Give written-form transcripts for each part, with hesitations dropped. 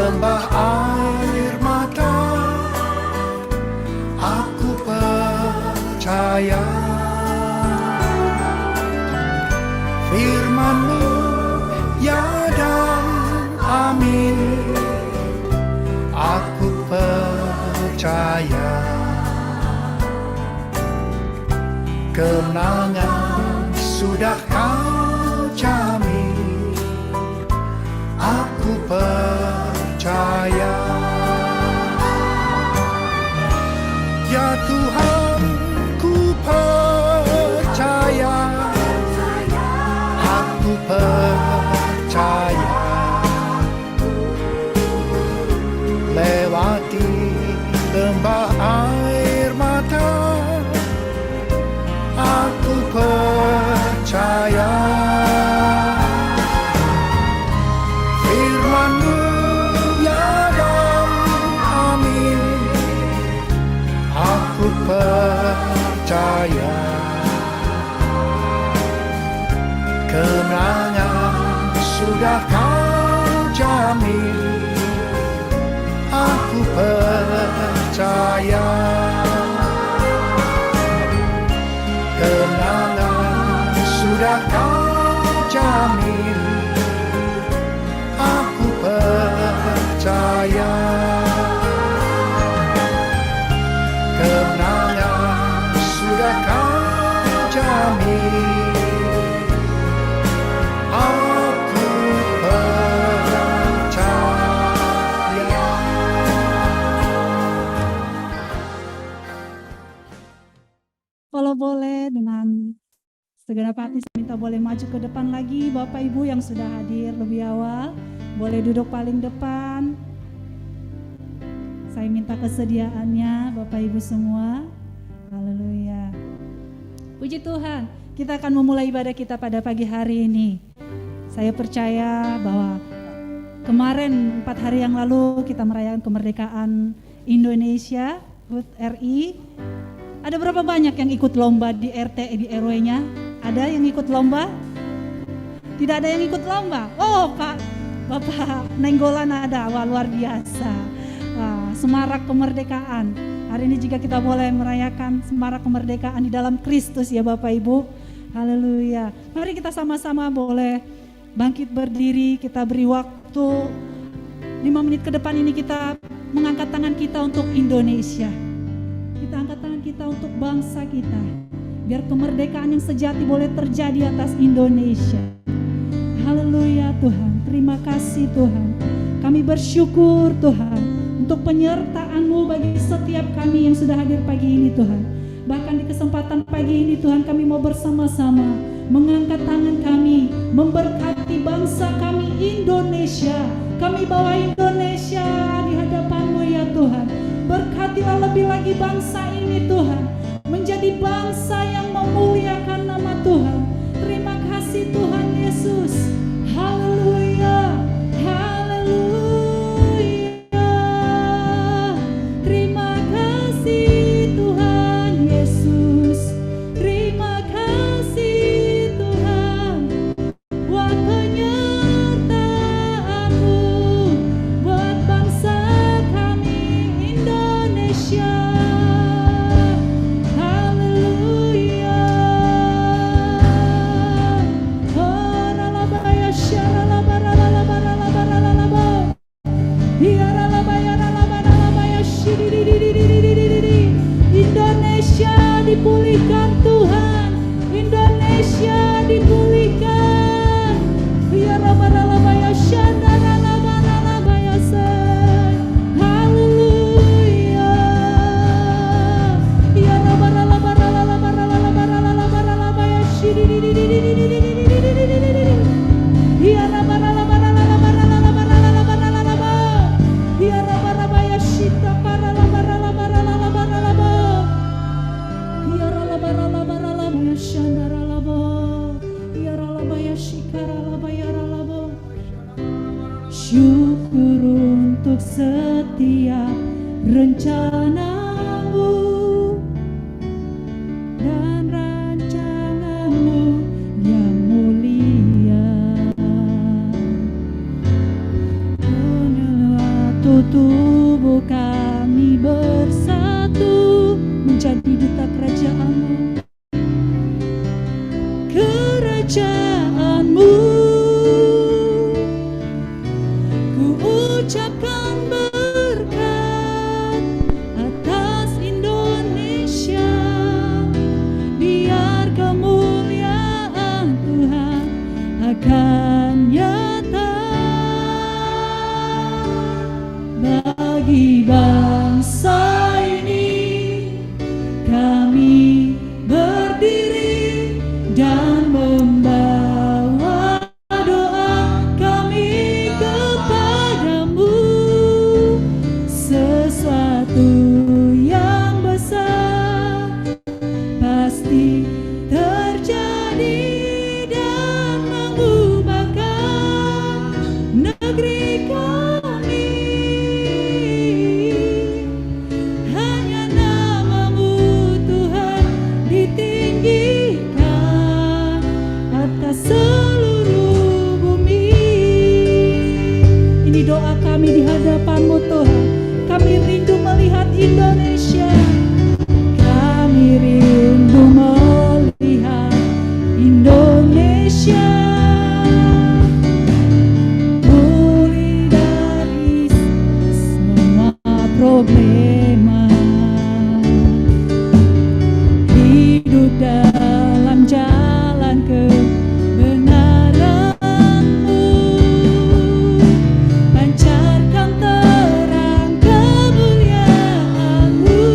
lembah air mata, aku percaya firman-Mu ya dan amin. Aku percaya kemenangan sudah Kau jamin. Aku percaya, ya Tuhan, ku percaya. Aku percaya lewati lembah air mata, aku percaya firman-Mu ya dan amin. Aku percaya kemenangan sudah Kau jamin. Aku percaya kemenangan sudah Kau jamin. Aku percaya kemenangan sudah Kau jamin. Aku percaya. Kalau boleh dengan segenap hati saya minta boleh maju ke depan lagi. Bapak Ibu yang sudah hadir lebih awal boleh duduk paling depan. Saya minta kesediaannya Bapak Ibu semua. Haleluya. Puji Tuhan, kita akan memulai ibadah kita pada pagi hari ini. Saya percaya bahwa kemarin 4 hari yang lalu kita merayakan kemerdekaan Indonesia, HUT RI. Ada berapa banyak yang ikut lomba di RT, di RW-nya? Ada yang ikut lomba? Tidak ada yang ikut lomba? Oh Pak, Bapak Nenggolan ada, wah luar biasa. Wah, semarak kemerdekaan. Hari ini juga kita boleh merayakan semarak kemerdekaan di dalam Kristus ya Bapak Ibu. Haleluya. Mari kita sama-sama boleh bangkit berdiri, kita beri waktu 5 menit ke depan ini kita mengangkat tangan kita untuk Indonesia. Kita angkat tangan kita untuk bangsa kita. Biar kemerdekaan yang sejati boleh terjadi atas Indonesia. Haleluya Tuhan. Terima kasih Tuhan. Kami bersyukur Tuhan untuk penyertaan-Mu bagi setiap kami yang sudah hadir pagi ini Tuhan. Bahkan di kesempatan pagi ini Tuhan kami mau bersama-sama mengangkat tangan kami, memberkati bangsa kami Indonesia. Kami bawa Indonesia di hadapan-Mu ya Tuhan. Berkatilah lebih lagi bangsa ini Tuhan, menjadi bangsa yang memuliakan nama Tuhan. Terima kasih Tuhan Yesus. Haleluya, haleluya. Terima kasih Tuhan Yesus. Terima kasih Tuhan buat penyertaan-Mu buat bangsa kami Indonesia. Haleluya. Oh, ralabaya syaralabaralabaralabaralaba. Ya ralabaya ralabaralabaya shidididididididididi. Indonesia dipulihkan Tuhan. Indonesia dipulihkan. Ya rabaralabaya syandaralabaralabaya say. Haleluya. Ya rabaralabaralabaralabaralabaralabaya shididididididididididididididi. Ya rabaralabaralabaralabaralabaralabaralaba. Ya rabarabaya shitakaralabaralabaralabaralaba. Ya ralabaralabaralabaya syandaralaba. Ya ralabaya shikaralabaya ralaba. Syukur untuk setiap rencana-Mu dan rancangan-Mu yang mulia. Penuh tubuh kami bersatu menjadi duta kerajaan-Mu. Kerajaan-Mu, ku ucapkan berkat atas Indonesia, biar kemuliaan Tuhan akan nyata bagi bangsa ini. Kami berdiri dan membawa doa kami kepadamu. Sesuatu yang besar pasti terjadi dan mengubahkan negeri kami. Hanya nama-Mu Tuhan ditinggikan atas seluruh bumi. Ini doa kami di hadapan-Mu Tuhan. Kami rindu melihat Indonesia. Kami rindu melihat Indonesia pulih dari semua problema, hidup dalam jalan kebenaran-Mu, pancarkan terang kemuliaan-Mu.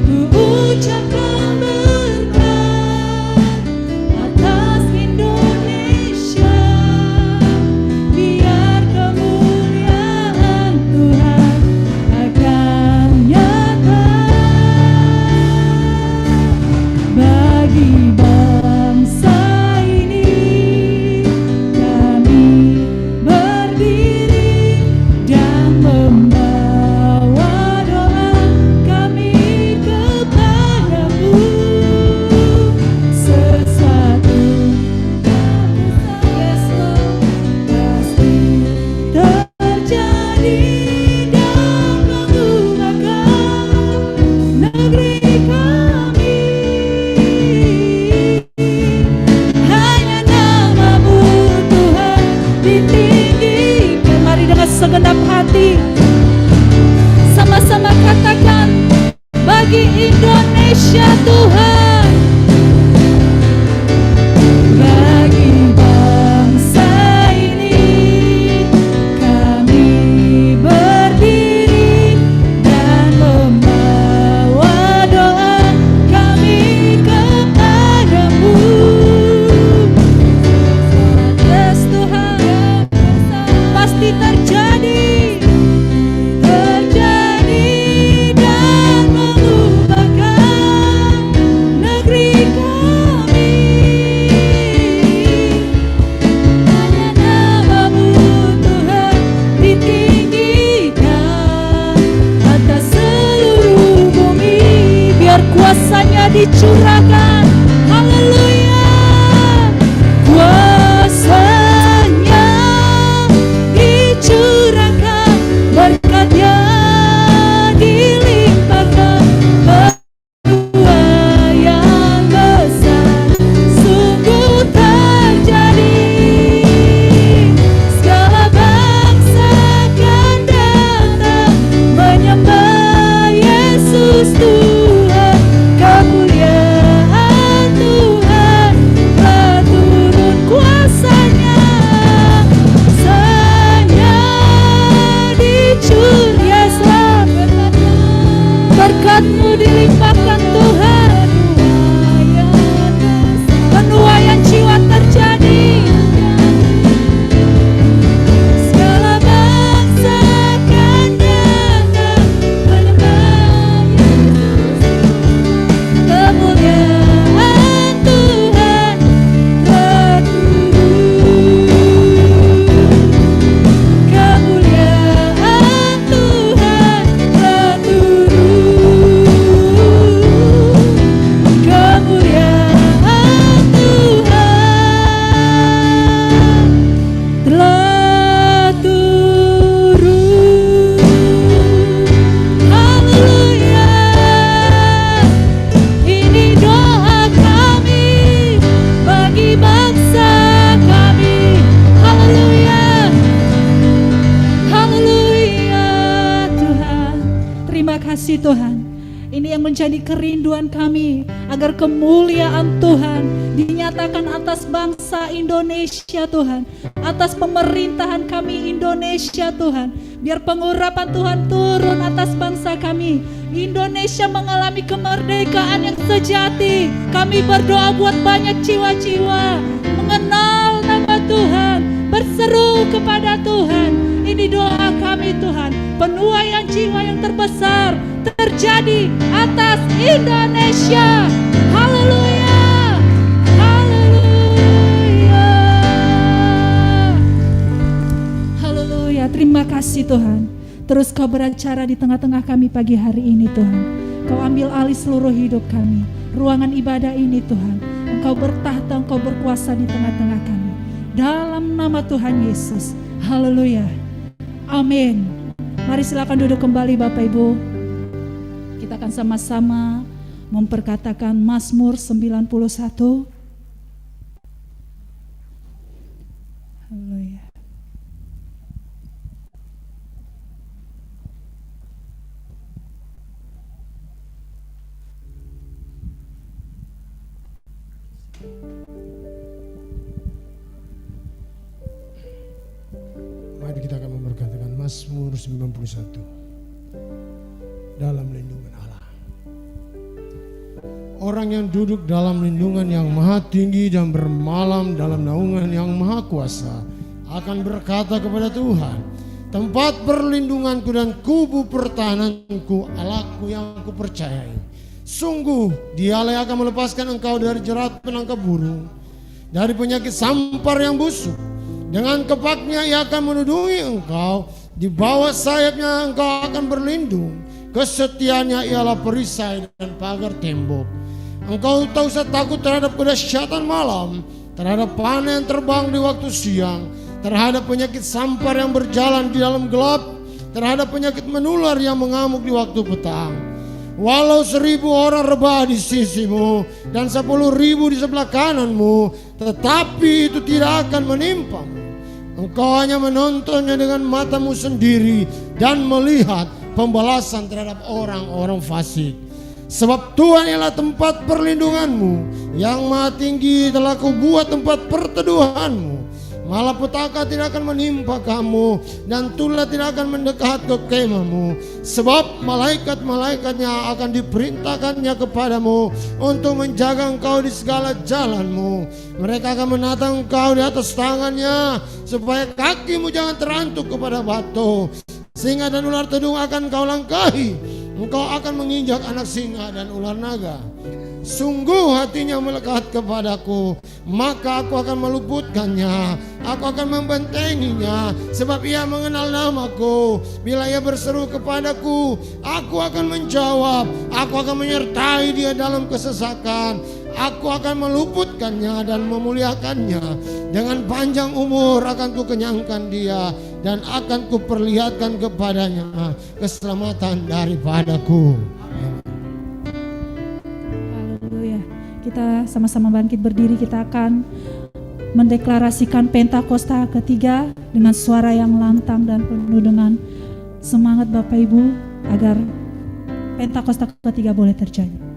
Ku ucapkan berkat atas Indonesia, biar kemuliaan Tuhan akan nyata bagi bangsa ini. Kami berdiri dan membawa doa kami kepadamu. Sesuatu yang besar pasti terjadi dan mengubahkan negeri kami. Hanya nama-Mu Tuhan ditinggikan. Mari dengan segenap hati sama-sama katakan, bagi Indonesia Tuhan, bagi bangsa ini. Kami berdiri dan membawa doa kami kepadamu. Yes Tuhan, pasti terjadi dan mengubahkan menjadi kerinduan kami, agar kemuliaan Tuhan dinyatakan atas bangsa Indonesia Tuhan, atas pemerintahan kami Indonesia Tuhan. Biar pengurapan Tuhan turun atas bangsa kami. Indonesia mengalami kemerdekaan yang sejati. Kami berdoa buat banyak jiwa-jiwa mengenal nama Tuhan, berseru kepada Tuhan. Ini doa kami Tuhan, penuaian jiwa yang terbesar terjadi atas Indonesia. Haleluya, haleluya, haleluya. Terima kasih Tuhan. Terus Kau beracara di tengah-tengah kami pagi hari ini Tuhan. Kau ambil alih seluruh hidup kami, ruangan ibadah ini Tuhan. Engkau bertahta, Engkau berkuasa di tengah-tengah kami. Dalam nama Tuhan Yesus. Haleluya. Amin. Mari silakan duduk kembali Bapak Ibu. Kita akan sama-sama memperkatakan Mazmur 91. Haleluya. Mari kita akan memperkatakan Mazmur 91. Dalam lindungan Allah. Orang yang duduk dalam lindungan yang maha tinggi dan bermalam dalam naungan yang maha kuasa akan berkata kepada Tuhan, tempat perlindunganku dan kubu pertahananku, Allahku yang kupercayai. Sungguh dialah yang akan melepaskan engkau dari jerat penangkap burung, dari penyakit sampar yang busuk. Dengan kepaknya ia akan melindungi engkau, di bawah sayapnya engkau akan berlindung. Kesetiaannya ialah perisai dan pagar tembok. Engkau tak usah takut terhadap kedahsyatan malam, terhadap panah yang terbang di waktu siang, terhadap penyakit sampar yang berjalan di dalam gelap, terhadap penyakit menular yang mengamuk di waktu petang. Walau 1000 orang rebah di sisimu dan 10.000 di sebelah kananmu, tetapi itu tidak akan menimpamu. Engkau hanya menontonnya dengan matamu sendiri dan melihat pembalasan terhadap orang-orang fasik. Sebab Tuhan ialah tempat perlindunganmu, yang maha tinggi telah kubuat tempat perteduhanmu. Malapetaka tidak akan menimpa kamu, dan tulah tidak akan mendekat ke kemahmu. Sebab malaikat-malaikatnya akan diperintahkannya kepadamu untuk menjaga engkau di segala jalanmu. Mereka akan menatang engkau di atas tangannya, supaya kakimu jangan terantuk kepada batu. Singa dan ular tedung akan kau langkahi. Engkau akan menginjak anak singa dan ular naga. Sungguh hatinya melekat kepadaku, maka aku akan meluputkannya. Aku akan membentenginya, sebab ia mengenal namaku. Bila ia berseru kepadaku, aku akan menjawab. Aku akan menyertai dia dalam kesesakan. Aku akan meluputkannya dan memuliakannya. Dengan panjang umur akan kukenyangkan dia, dan akan kuperlihatkan kepadanya keselamatan daripadaku. Haleluya. Kita sama-sama bangkit berdiri. Kita akan mendeklarasikan Pentakosta ketiga dengan suara yang lantang dan penuh dengan semangat Bapak Ibu, agar Pentakosta ketiga boleh terjadi.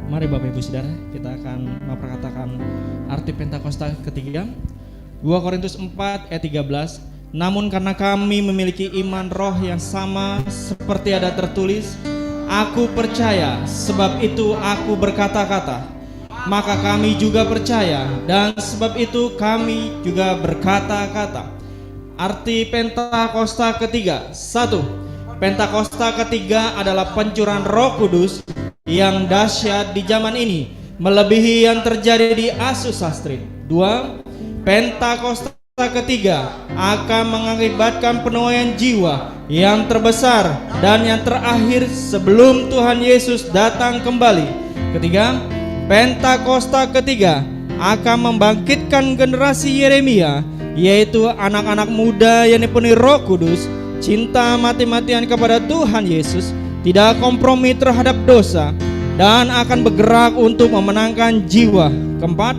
Mari Bapak Ibu Saudara, kita akan memperkatakan arti Pentakosta ketiga. 2 Korintus 4 ayat 13. Namun karena kami memiliki iman roh yang sama seperti ada tertulis, aku percaya, sebab itu aku berkata-kata. Maka kami juga percaya, dan sebab itu kami juga berkata-kata. Arti Pentakosta ketiga. 1. Pentakosta ketiga adalah pencurahan Roh Kudus yang dahsyat di zaman ini, melebihi yang terjadi di Asus Sastri. 2. Pentakosta ketiga akan mengakibatkan penuaian jiwa yang terbesar dan yang terakhir sebelum Tuhan Yesus datang kembali. Ketiga, Pentakosta ketiga akan membangkitkan generasi Yeremia, yaitu anak-anak muda yang dipenuhi Roh Kudus, cinta mati-matian kepada Tuhan Yesus, tidak kompromi terhadap dosa, dan akan bergerak untuk memenangkan jiwa. Keempat,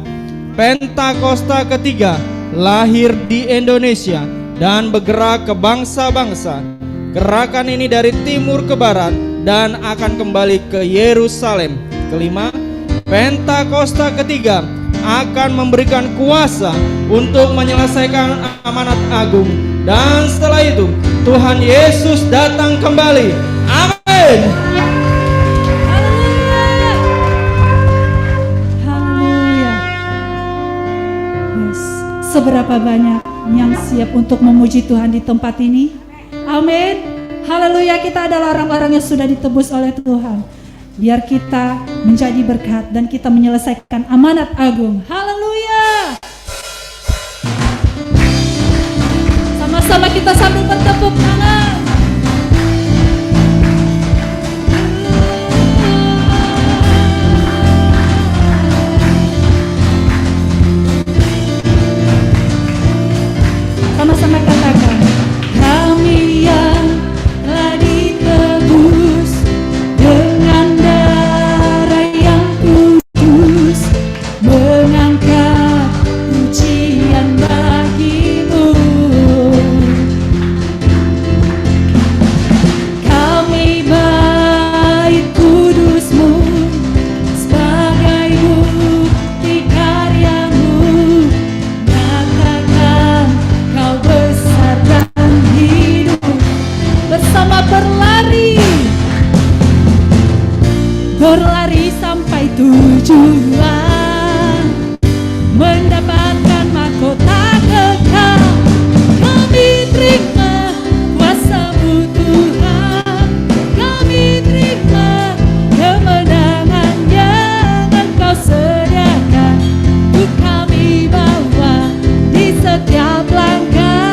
Pentakosta ketiga lahir di Indonesia dan bergerak ke bangsa-bangsa. Gerakan ini dari timur ke barat, dan akan kembali ke Yerusalem. Kelima, Pentakosta ketiga akan memberikan kuasa untuk menyelesaikan amanat agung. Dan setelah itu Tuhan Yesus datang kembali. Amin. Haleluya. Yes. Seberapa banyak yang siap untuk memuji Tuhan di tempat ini? Amin. Haleluya, kita adalah orang-orang yang sudah ditebus oleh Tuhan. Biar kita menjadi berkat dan kita menyelesaikan amanat agung. Haleluya. Sama-sama kita sambil bertepuk tangan. Sama-sama katakan, kami yang telah ditebus dengan darah yang kudus, mengangkat pujian bagimu. Kami bait kudusmu sebagai bukti karyamu, nyatakan kau besar dan hidup. Bersama berlari sampai tujuan, mendapatkan mahkota kekal. Kami terima kuasa-Mu Tuhan, kami terima kemenangan yang Engkau sediakan untuk kami bawa di setiap langkah.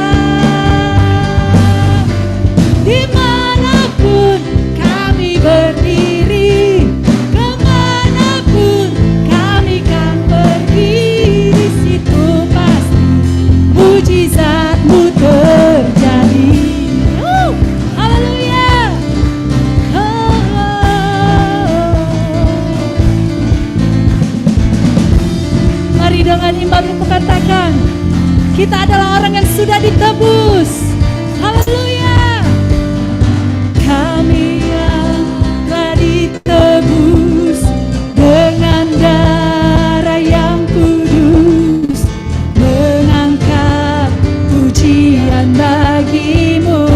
Dimanapun kami berdiri, kemanapun kami kan pergi, di situ pasti mujizat-Mu terjadi. Haleluya. Mari dengan iman kita katakan, kita adalah orang yang sudah ditebus. Haleluya. Kami yang telah ditebus dengan darah yang kudus, mengangkat pujian bagimu.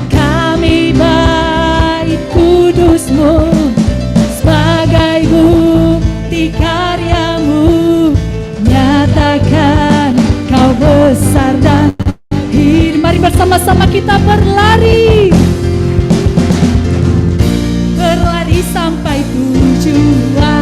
Kami bait kudusmu sebagai bukti karyamu, nyatakan kau besar dan hidup. Mari bersama-sama kita berlari sampai tujuan,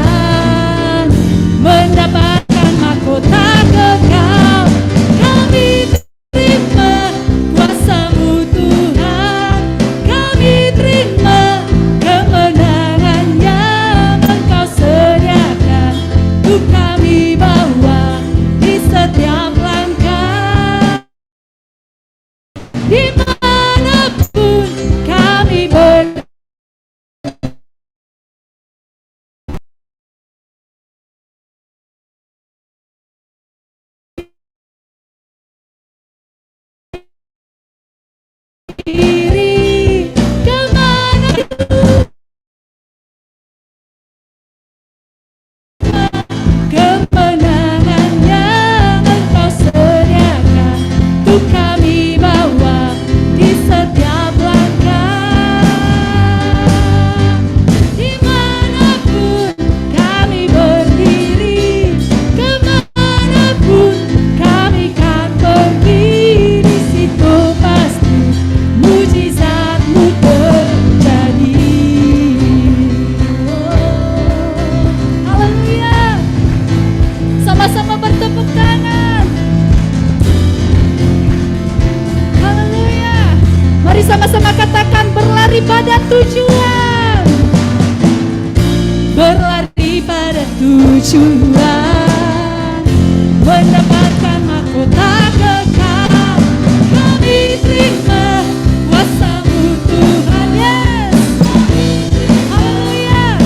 mendapatkan mahkota kekal. Kami terima kuasa-Mu Tuhan, kami terima kemenangan yang Engkau sediakan untuk kami bawa di setiap langkah. Dimanapun kami berdiri, kemanapun kemenangan yang Engkau sediakan untuk kami bawa di setiap langkah. Dimanapun kami berdiri, kemanapun kami kan pergi, di situ pasti mujizat-Mu terjadi. Haleluya. Sama-sama bertepuk tangan. Haleluya. Mari sama-sama katakan, berlari pada tujuan. Berlari pada tujuan, mendapatkan mahkota kekal. Kami terima kuasa-Mu Tuhan, yes. Haleluya.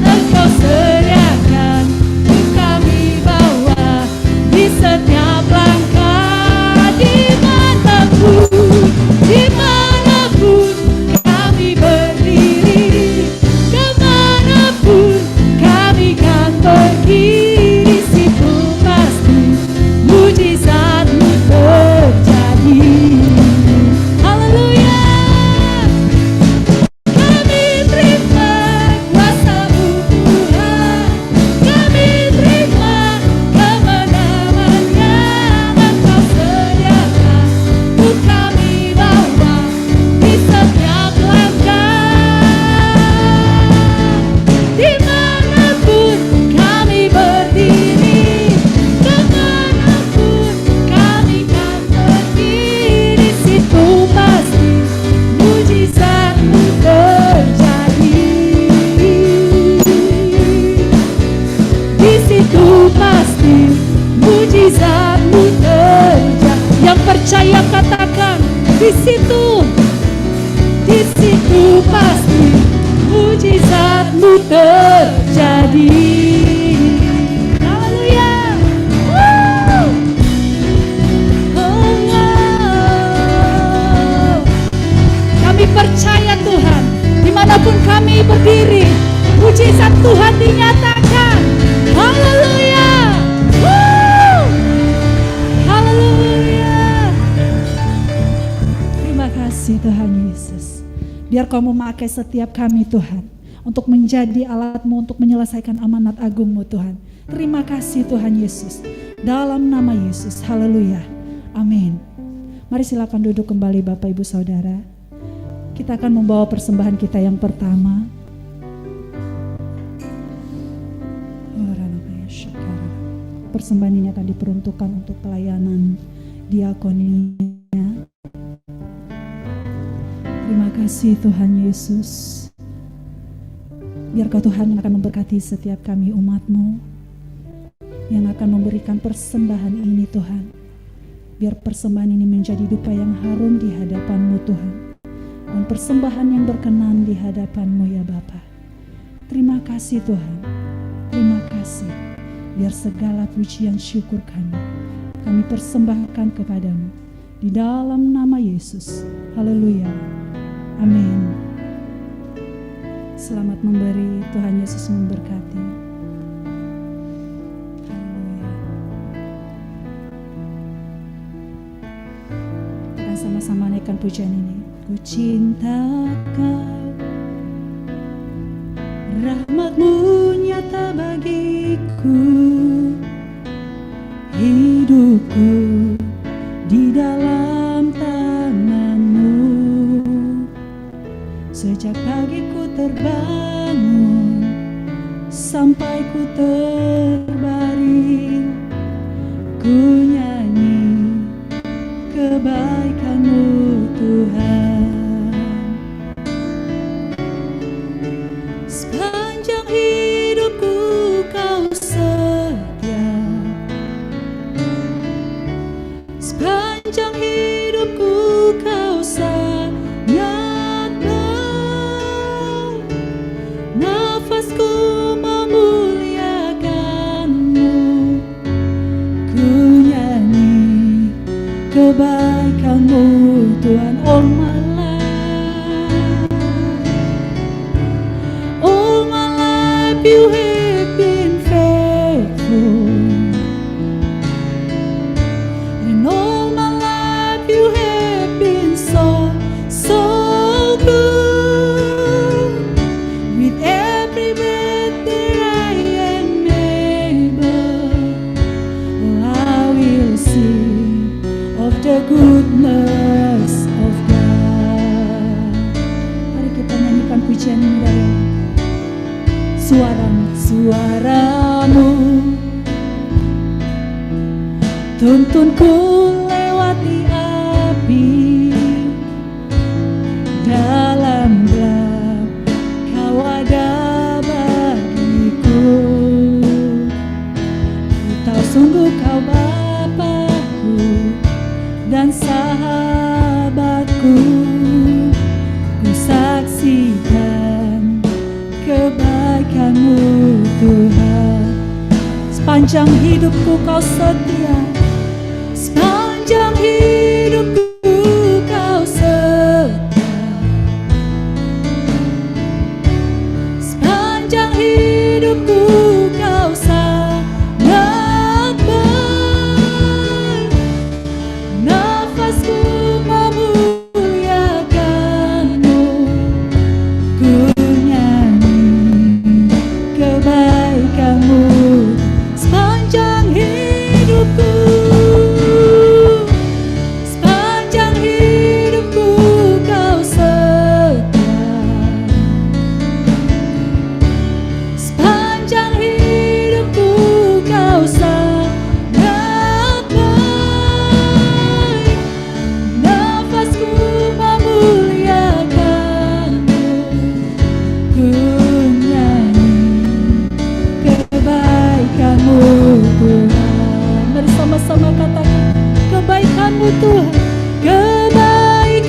Engkau sediakan untuk kami bawa di setiap langkah. Dimanapun di situ pasti mujizatmu terjadi. Haleluya. Kami percaya Tuhan, dimanapun kami berdiri, mujizat Tuhan dinyatakan. Haleluya. Haleluya. Terima kasih Tuhan Yesus. Biar Kau memakai setiap kami Tuhan, untuk menjadi alat-Mu untuk menyelesaikan amanat agung-Mu Tuhan. Terima kasih Tuhan Yesus. Dalam nama Yesus. Haleluya. Amin. Mari silakan duduk kembali Bapak Ibu Saudara. Kita akan membawa persembahan kita yang pertama. Persembahan ini akan diperuntukkan untuk pelayanan diakonia. Terima kasih Tuhan Yesus. Biarkah Tuhan yang akan memberkati setiap kami umat-Mu, yang akan memberikan persembahan ini Tuhan. Biar persembahan ini menjadi dupa yang harum di hadapan-Mu Tuhan, dan persembahan yang berkenan di hadapan-Mu ya Bapa. Terima kasih Tuhan. Terima kasih. Biar segala pujian syukur kami persembahkan kepadamu. Di dalam nama Yesus. Haleluya. Amin. Selamat memberi, Tuhan Yesus memberkati. Haleluya. Kita akan sama-sama naikkan pujian ini. Ku cinta Kau, rahmat-Mu nyata bagiku, hidupku di dalam tangan-Mu. Sejak pagi ku terbangun sampai ku terbaring, ku nyanyi kebaikan-Mu Tuhan. Sepanjang hidupku Kau setia, sepanjang hidupku Kau sangat baik. Nafasku memuliakan-Mu, ku nyanyi kebaikan-Mu Tuhan. All my life, all my life You have been faithful, and all my life You have been so, so good. With every breath that I am able, oh, I will sing of the goodness of God. Mari kita nyanyikan pujian ini dari suaramu tuntunku lewati api, dalam gelap Kau ada bagiku. Ku tahu sungguh Kau Bapakku dan sahabatku. Ku saksikan kebaikan-Mu Tuhan. Sepanjang hidupku Kau setia, sepanjang hidupku Kau setia, sepanjang hidupku Kau sangat baik. Nafasku memuliakan-Mu, ku nyanyi kebaikan-Mu. Sepanjang hidupku, sepanjang hidupku Kau setia, sepanjang hidupku Kau sangat baik. Nafasku memuliakan-Mu, ku nyanyi kebaikan-Mu Tuhan. Mari sama-sama katakan kebaikan-Mu Tuhan, kebaikan-Mu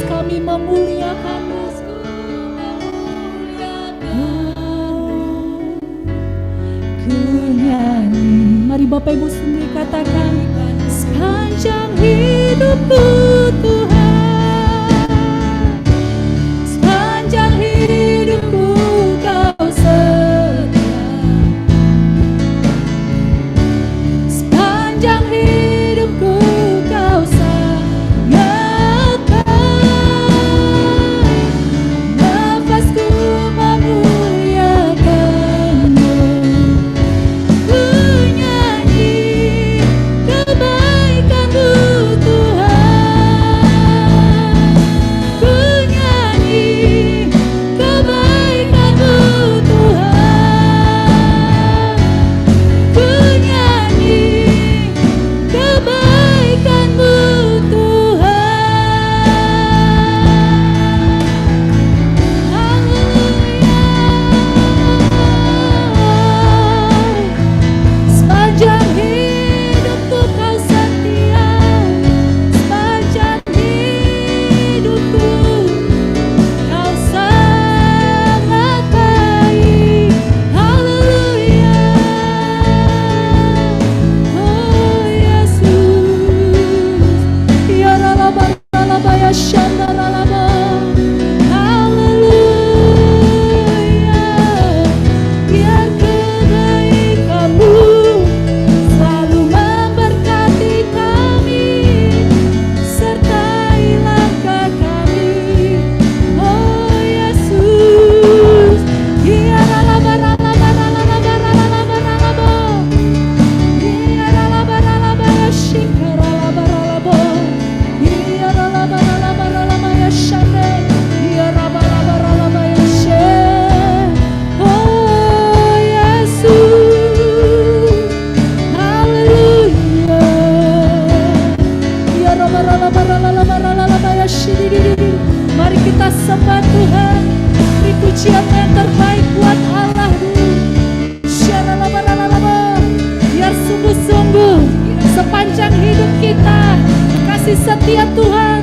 kami memuliakan-Mu. Ku nyanyi. Mari Bapak Ibu sendiri katakan, sepanjang hidupku Tuhan, sepanjang hidupku Kau setia, sepanjang hidupku Kau sangat baik, nafasku memuliakan-Mu. Ku nyanyi kebaikan-Mu Tuhan, ku nyanyi kebaikan-Mu Tuhan, ku nyanyi kebaikan-Mu Tuhan. Haleluya. Sepanjang hidupku Kau setia, sepanjang hidupku Kau sangat baik. Haleluya. Oh Yesus, ya ralaba ralaba ya shanda ralaba. Haleluya. Biar kebaikan-Mu selalu memberkati kami, sertai langkah kami. Oh Yesus, ya ralaba ralaba ralaba ralaba ralaba. Ya ralaba ralaba ya shika ralaba ralaba. Ya ralaba ralaba ralaba ya shanda. Ya ralaba ralaba ralaba ya she. Oh Yesus, haleluya. Ya ralaba ralaba ralaba ralaba ya shidididi. Mari kita sembah Tuhan, beri pujian yang terbaik buat Allah dulu. Syaralabaralaba. Biar sungguh-sungguh sepanjang hidup kita kasih setia Tuhan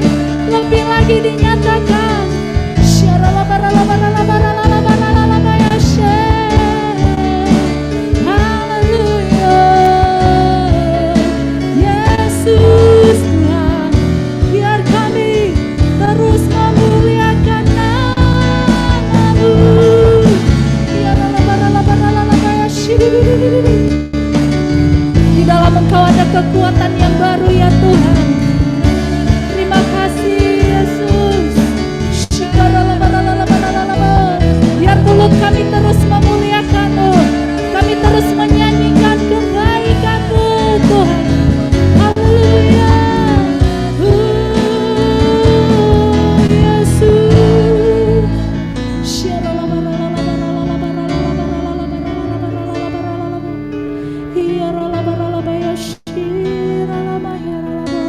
lebih lagi dinyatakan. Syaralabaralabaralabaralabaralaba ya Syekh. Haleluya. Yesus Tuhan, biar kami terus memuliakan nama-Mu. Syaralabaralabaralabaralaba ya Syekh. Di dalam Engkau ada kekuatan yang baru ya Tuhan. Terima kasih Yesus. Syaralabaralabaralabaralaba. Biar mulut kami terus memuliakan-Mu, kami terus menyanyikan kebaikan-Mu Tuhan. Haleluya. Yesus. Syaralabaralabaralabaralabaralabaralabaralabaralabaralabaralabaralabaralabar. Iyaralabaralaba ya syiralabayaralaba.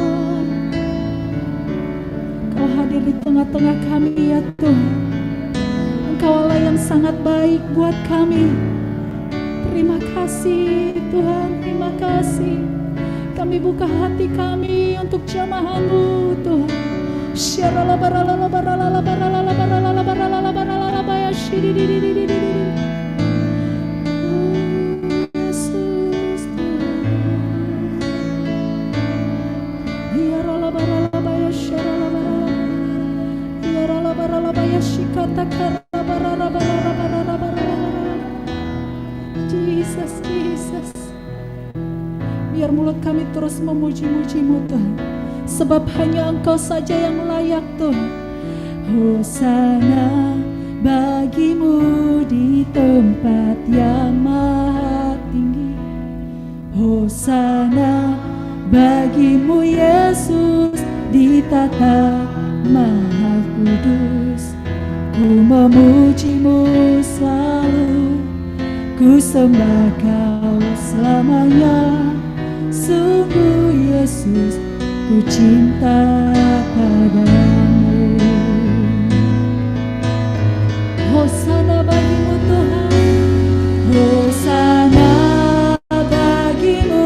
Kau hadir di tengah-tengah kami ya Tuhan. Engkau Allah yang sangat baik buat kami. Terima kasih Tuhan, terima kasih. Kami buka hati kami untuk jamaah-Mu Tuhan. Syaralabaralabaralabaralabaralabaralabaralabaralabaralabaralabar ya syidididididididid. Oh, Yesus Tuhan. Iyaralabaralaba ya syaralabaralaba. Iyaralabaralaba ya shikatakaralabaralabaralabaralabaralabar. Jesus, Jesus. Biar mulut kami terus memuji-muji-Mu Tuhan, sebab hanya Engkau saja yang layak Tuhan. Hosana bagi-Mu di tempat yang maha tinggi. Hosana bagi-Mu Yesus di tata maha kudus. Ku memuji-Mu selalu, ku sembah Kau selamanya. Sungguh Yesus, ku cinta padamu. Hosana bagi-Mu Tuhan, Hosana bagi-Mu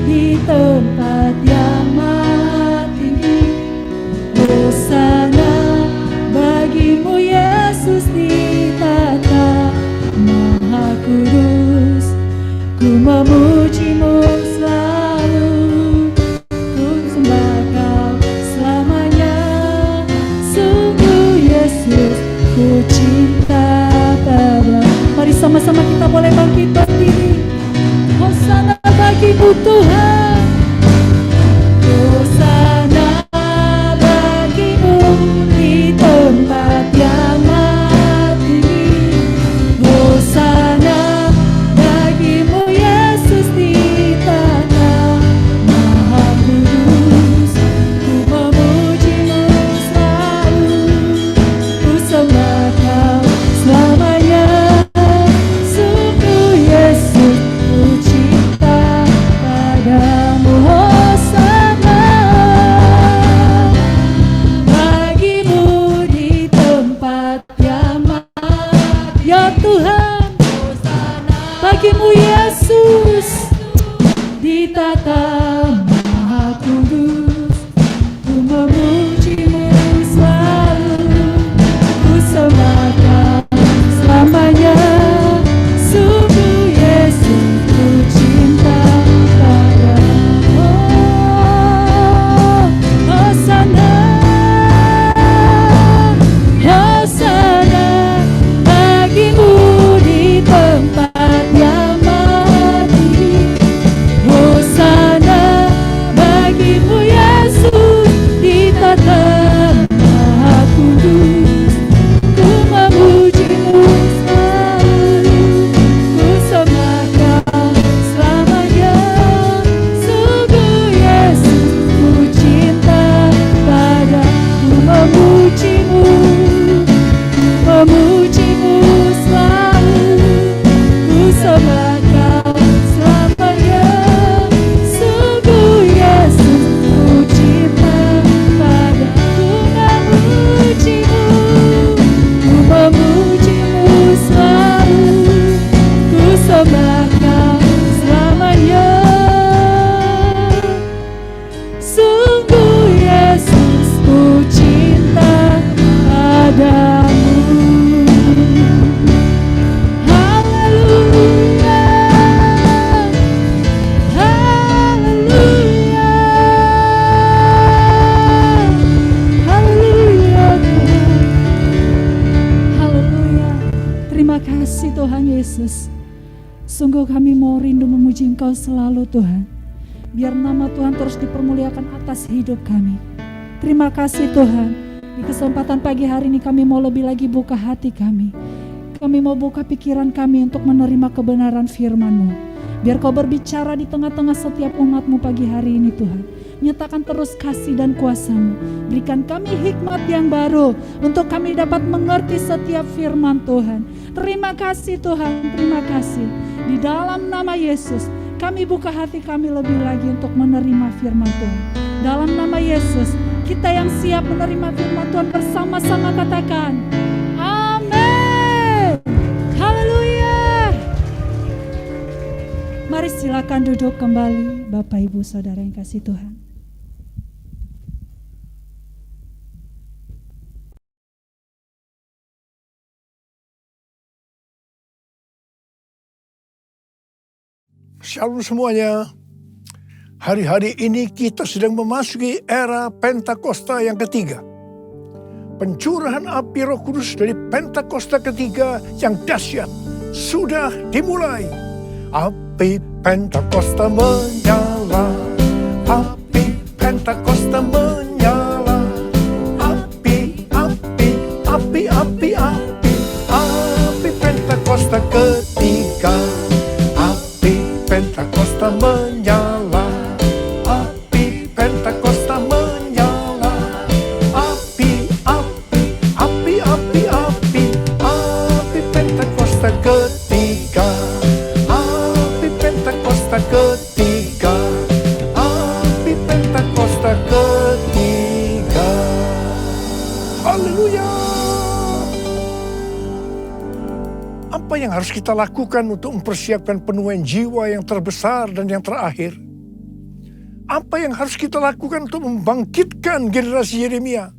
di tempat yang maha tinggi. Hosana ku memujimu selalu, ku sembah Kau selamanya. Sungguh Yesus, ku cinta Padamu. Mari sama-sama kita boleh bangkit berdiri. Hosana bagimu Tuhan, Hosana bagimu di tempat yang maha tinggi. Hosana bagimu Yesus di tata maha kudus. Ku memujimu selalu, ku sembah Kau selamanya. Sungguh Yesus, ku cinta Padamu. Hosana bagimu di tempat yang maha. Ya Tuhan, bagimu Yesus di tata maha kudus. Ku memujimu selalu, ku sembah Kau selamanya. Sungguh Yesus, ku cinta Padamu. Hosana, Hosana bagimu di tempat yang maha tinggi. Hosana bagimu Yesus di tata maha kudus. Ku memujimu selalu, ku sembah Kau selamanya. Sungguh Yesus, ku cinta Padamu. Memujimu, memujimu selalu, ku sembah Kau selamanya. Sungguh Yesus, ku cinta Padamu. Memujimu selalu, ku sembah Kau selamanya. Sungguh Yesus, ku cinta Padamu. Haleluya, haleluya, haleluya Tuhan. Haleluya. Terima kasih Tuhan Yesus. Sungguh kami mau rindu memuji Engkau selalu Tuhan. Biar nama Tuhan terus dipermuliakan atas hidup kami. Terima kasih Tuhan. Di kesempatan pagi hari ini kami mau lebih lagi buka hati kami. Kami mau buka pikiran kami untuk menerima kebenaran firman-Mu. Biar Kau berbicara di tengah-tengah setiap umat-Mu pagi hari ini Tuhan. Nyatakan terus kasih dan kuasa-Mu. Berikan kami hikmat yang baru untuk kami dapat mengerti setiap firman Tuhan. Terima kasih Tuhan, terima kasih. Di dalam nama Yesus, kami buka hati kami lebih lagi untuk menerima firman Tuhan. Dalam nama Yesus, kita yang siap menerima firman Tuhan bersama-sama katakan, amin. Haleluya. Mari silakan duduk kembali Bapak Ibu Saudara yang kasih Tuhan. Shalom semuanya. Hari-hari ini kita sedang memasuki era Pentakosta yang ketiga. Pencurahan api Roh Kudus dari Pentakosta ketiga yang dahsyat sudah dimulai. Api Pentakosta menyala, api Pentakosta menyala, api, api, api, api, api, api Pentakosta ketiga. Pentakosta menyala, api Pentakosta menyala, api, api, api, api, api, api Pentakosta ketiga, api Pentakosta ketiga, api Pentakosta ketiga. Haleluya. Apa yang harus kita lakukan untuk mempersiapkan penuaian jiwa yang terbesar dan yang terakhir? Apa yang harus kita lakukan untuk membangkitkan generasi Yeremia?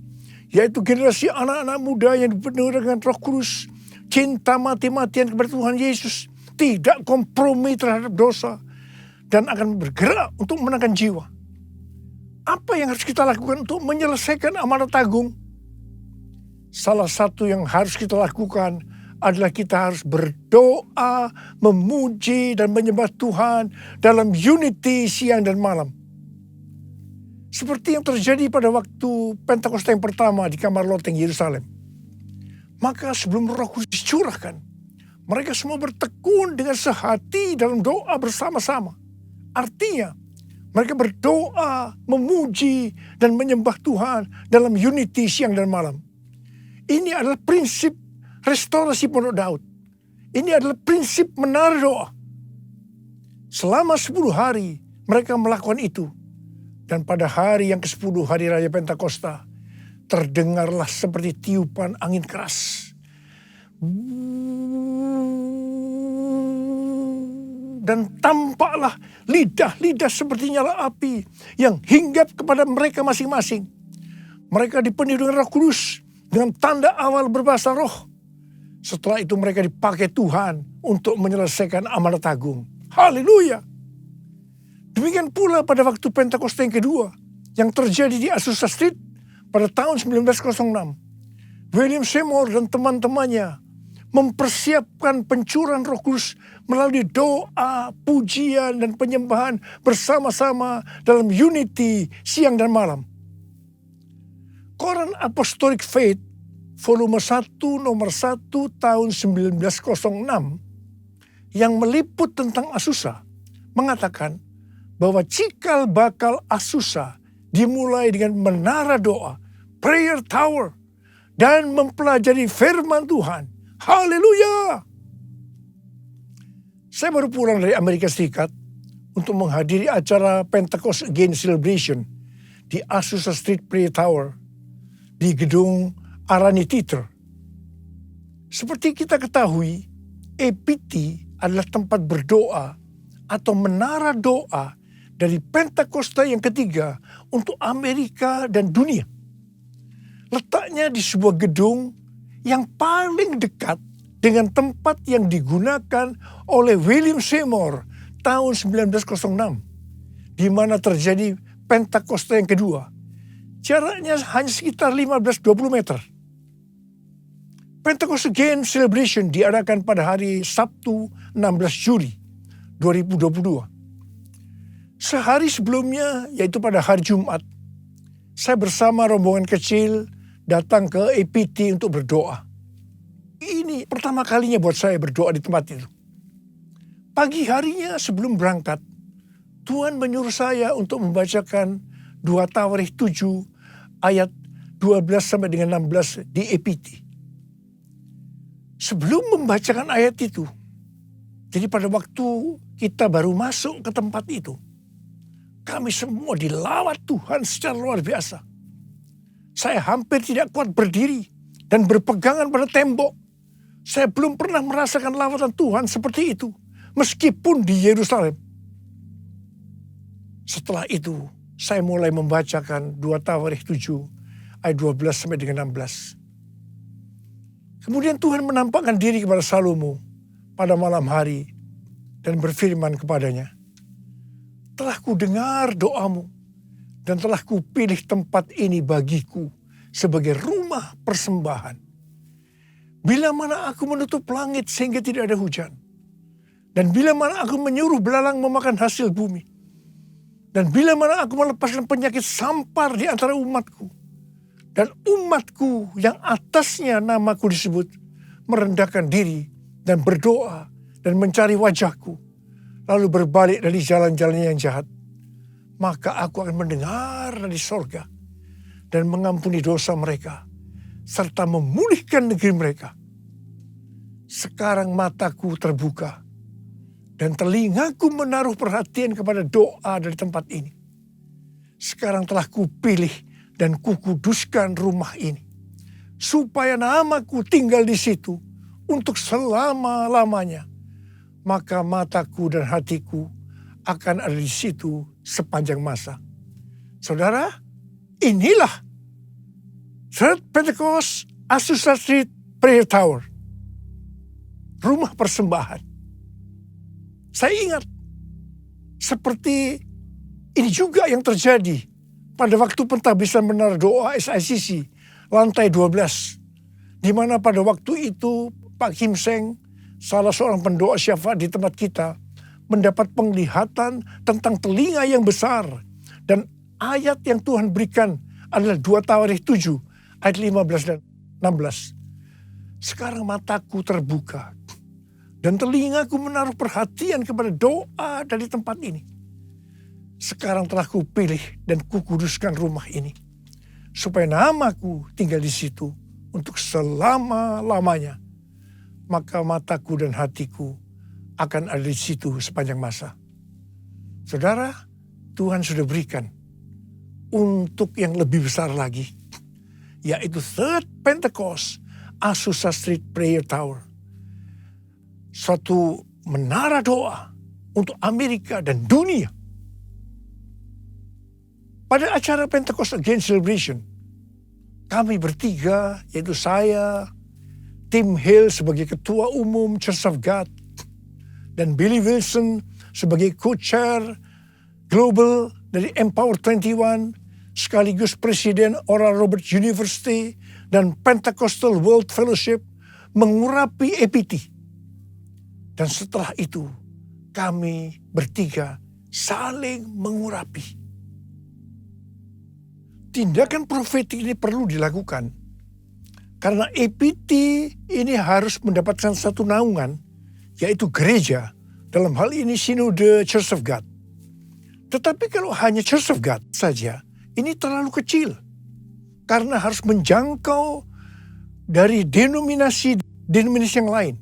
Yaitu generasi anak-anak muda yang dipenuhi dengan Roh Kudus, cinta mati-matian kepada Tuhan Yesus, tidak kompromi terhadap dosa, dan akan bergerak untuk memenangkan jiwa. Apa yang harus kita lakukan untuk menyelesaikan amanat agung? Salah satu yang harus kita lakukan adalah kita harus berdoa, memuji dan menyembah Tuhan dalam unity siang dan malam. Seperti yang terjadi pada waktu Pentakosta yang pertama di kamar loteng Yerusalem. Maka sebelum Roh Kudus dicurahkan, mereka semua bertekun dengan sehati dalam doa bersama-sama. Artinya, mereka berdoa, memuji, dan menyembah Tuhan dalam unity siang dan malam. Ini adalah prinsip restorasi Pondok Daud. Ini adalah prinsip menara doa. Selama 10 hari mereka melakukan itu. Dan pada hari yang ke-10, hari Raya Pentakosta, terdengarlah seperti tiupan angin keras. Dan tampaklah lidah-lidah seperti nyala api yang hinggap kepada mereka masing-masing. Mereka dipenuhi dengan Roh Kudus, dengan tanda awal berbahasa roh. Setelah itu mereka dipakai Tuhan untuk menyelesaikan amanat agung. Haleluya! Demikian pula pada waktu Pentakosta yang kedua yang terjadi di Azusa Street pada tahun 1906. William Seymour dan teman-temannya mempersiapkan pencurahan Roh Kudus melalui doa, pujian, dan penyembahan bersama-sama dalam unity siang dan malam. Koran Apostolic Faith volume 1 nomor 1 tahun 1906 yang meliput tentang Azusa mengatakan bahwa cikal bakal Azusa dimulai dengan menara doa, prayer tower, dan mempelajari firman Tuhan. Haleluya! Saya baru pulang dari Amerika Serikat untuk menghadiri acara Pentecost Again Celebration di Azusa Street Prayer Tower di gedung Arani Theater. Seperti kita ketahui, APT adalah tempat berdoa atau menara doa dari Pentakosta yang ketiga untuk Amerika dan dunia. Letaknya di sebuah gedung yang paling dekat dengan tempat yang digunakan oleh William Seymour tahun 1906, di mana terjadi Pentakosta yang kedua. Jaraknya hanya sekitar 15-20 meter. Pentecost Again Celebration diadakan pada hari Sabtu 16 Juli 2022. Sehari sebelumnya, yaitu pada hari Jumat, saya bersama rombongan kecil datang ke APT untuk berdoa. Ini pertama kalinya buat saya berdoa di tempat itu. Pagi harinya sebelum berangkat, Tuhan menyuruh saya untuk membacakan 2 Tawarikh 7 ayat 12 sampai dengan 16 di APT. Sebelum membacakan ayat itu, jadi pada waktu kita baru masuk ke tempat itu, kami semua dilawat Tuhan secara luar biasa. Saya hampir tidak kuat berdiri dan berpegangan pada tembok. Saya belum pernah merasakan lawatan Tuhan seperti itu, meskipun di Yerusalem. Setelah itu, saya mulai membacakan 2 Tawarikh 7 ayat 12 sampai dengan 16. Kemudian Tuhan menampakkan diri kepada Salomo pada malam hari dan berfirman kepadanya, "Telah kudengar doamu dan telah kupilih tempat ini bagiku sebagai rumah persembahan. Bila mana aku menutup langit sehingga tidak ada hujan, dan bila mana aku menyuruh belalang memakan hasil bumi, dan bila mana aku melepaskan penyakit sampar di antara umatku, dan umatku yang atasnya namaku disebut merendahkan diri dan berdoa dan mencari wajahku, lalu berbalik dari jalan-jalannya yang jahat, maka aku akan mendengar dari sorga dan mengampuni dosa mereka, serta memulihkan negeri mereka. Sekarang mataku terbuka dan telingaku menaruh perhatian kepada doa dari tempat ini. Sekarang telah kupilih dan kukuduskan rumah ini, supaya namaku tinggal di situ untuk selama-lamanya. Maka mataku dan hatiku akan ada di situ sepanjang masa." Saudara, inilah Third Pentecost Azusa Street Prayer Tower. Rumah persembahan. Saya ingat seperti ini juga yang terjadi pada waktu pentahbisan menara doa SICC lantai 12. Di mana pada waktu itu Pak Kim Seng, salah seorang pendoa syafaat di tempat kita, mendapat penglihatan tentang telinga yang besar. Dan ayat yang Tuhan berikan adalah 2 Tawarikh 7 ayat 15 dan 16. Sekarang mataku terbuka dan telingaku menaruh perhatian kepada doa dari tempat ini. Sekarang telah kupilih dan kukuduskan rumah ini, supaya namaku tinggal di situ untuk selama-lamanya. Maka mataku dan hatiku akan ada di situ sepanjang masa. Saudara, Tuhan sudah berikan untuk yang lebih besar lagi, yaitu Third Pentecost, Azusa Street Prayer Tower. Suatu menara doa untuk Amerika dan dunia. Pada acara Pentecost Again Celebration, kami bertiga, yaitu saya, Tim Hill sebagai Ketua Umum Church of God, dan Billy Wilson sebagai Co-Chair Global dari Empower 21, sekaligus Presiden Oral Roberts University dan Pentecostal World Fellowship mengurapi EPT. Dan setelah itu, kami bertiga saling mengurapi. Tindakan profetik ini perlu dilakukan karena EPT ini harus mendapatkan satu naungan, yaitu gereja, dalam hal ini Sinode Church of God. Tetapi kalau hanya Church of God saja, ini terlalu kecil karena harus menjangkau dari denominasi yang lain.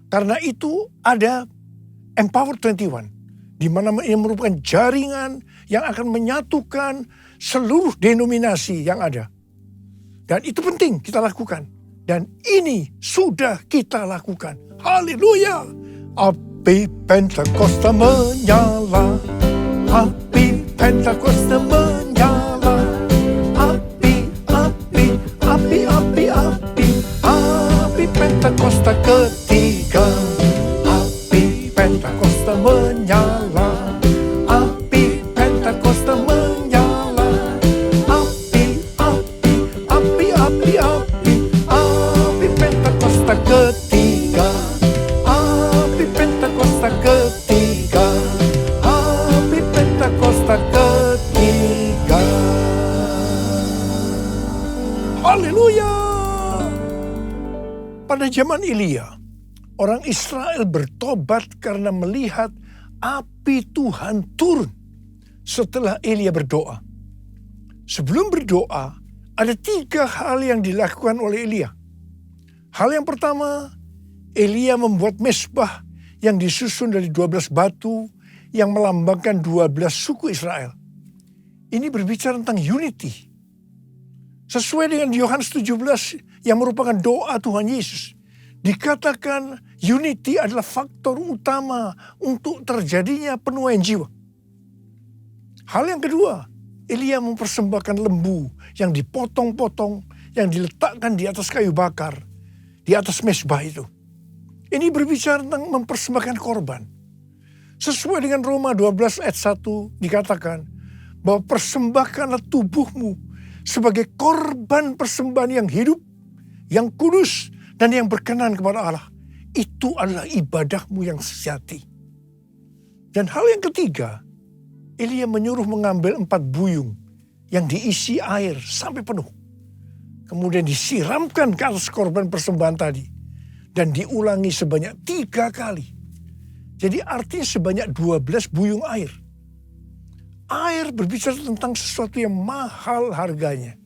Karena itu ada Empower 21, di mana ini merupakan jaringan yang akan menyatukan seluruh denominasi yang ada. Dan itu penting kita lakukan. Dan ini sudah kita lakukan. Haleluya. Api Pentakosta menyala. Api Pentakosta menyala. Api, api, api, api, api. Api Pentakosta ketiga. Api Pentakosta menyala. Api Pentakosta menyala. Api, api, api, api, api. Api Pentakosta ketiga. Api Pentakosta ketiga. Api Pentakosta ketiga. Haleluya. Pada zaman Elia, orang Israel bertobat karena melihat api Tuhan turun setelah Elia berdoa. Sebelum berdoa, ada 3 hal yang dilakukan oleh Elia. Hal yang pertama, Elia membuat mezbah yang disusun dari 12 batu yang melambangkan 12 suku Israel. Ini berbicara tentang unity. Sesuai dengan Yohanes 17 yang merupakan doa Tuhan Yesus. Dikatakan unity adalah faktor utama untuk terjadinya penuaian jiwa. Hal yang kedua, Elia mempersembahkan lembu yang dipotong-potong, yang diletakkan di atas kayu bakar, di atas mezbah itu. Ini berbicara tentang mempersembahkan korban. Sesuai dengan Roma 12 ayat 1 dikatakan bahwa persembahkanlah tubuhmu sebagai korban persembahan yang hidup, yang kudus, dan yang berkenan kepada Allah. Itu adalah ibadahmu yang sejati. Dan hal yang ketiga, Elia menyuruh mengambil 4 buyung yang diisi air sampai penuh. Kemudian disiramkan ke atas korban persembahan tadi. Dan diulangi sebanyak 3 kali. Jadi artinya sebanyak 12 buyung air. Air berbicara tentang sesuatu yang mahal harganya.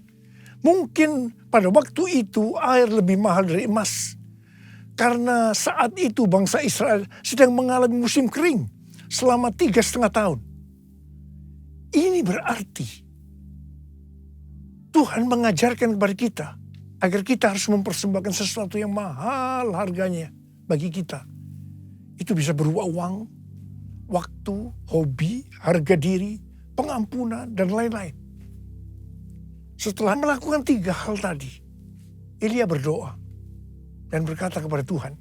Mungkin pada waktu itu air lebih mahal dari emas. Karena saat itu bangsa Israel sedang mengalami musim kering selama 3,5 tahun. Ini berarti Tuhan mengajarkan kepada kita agar kita harus mempersembahkan sesuatu yang mahal harganya bagi kita. Itu bisa berupa uang, waktu, hobi, harga diri, pengampunan, dan lain-lain. Setelah melakukan 3 hal tadi, Elia berdoa dan berkata kepada Tuhan,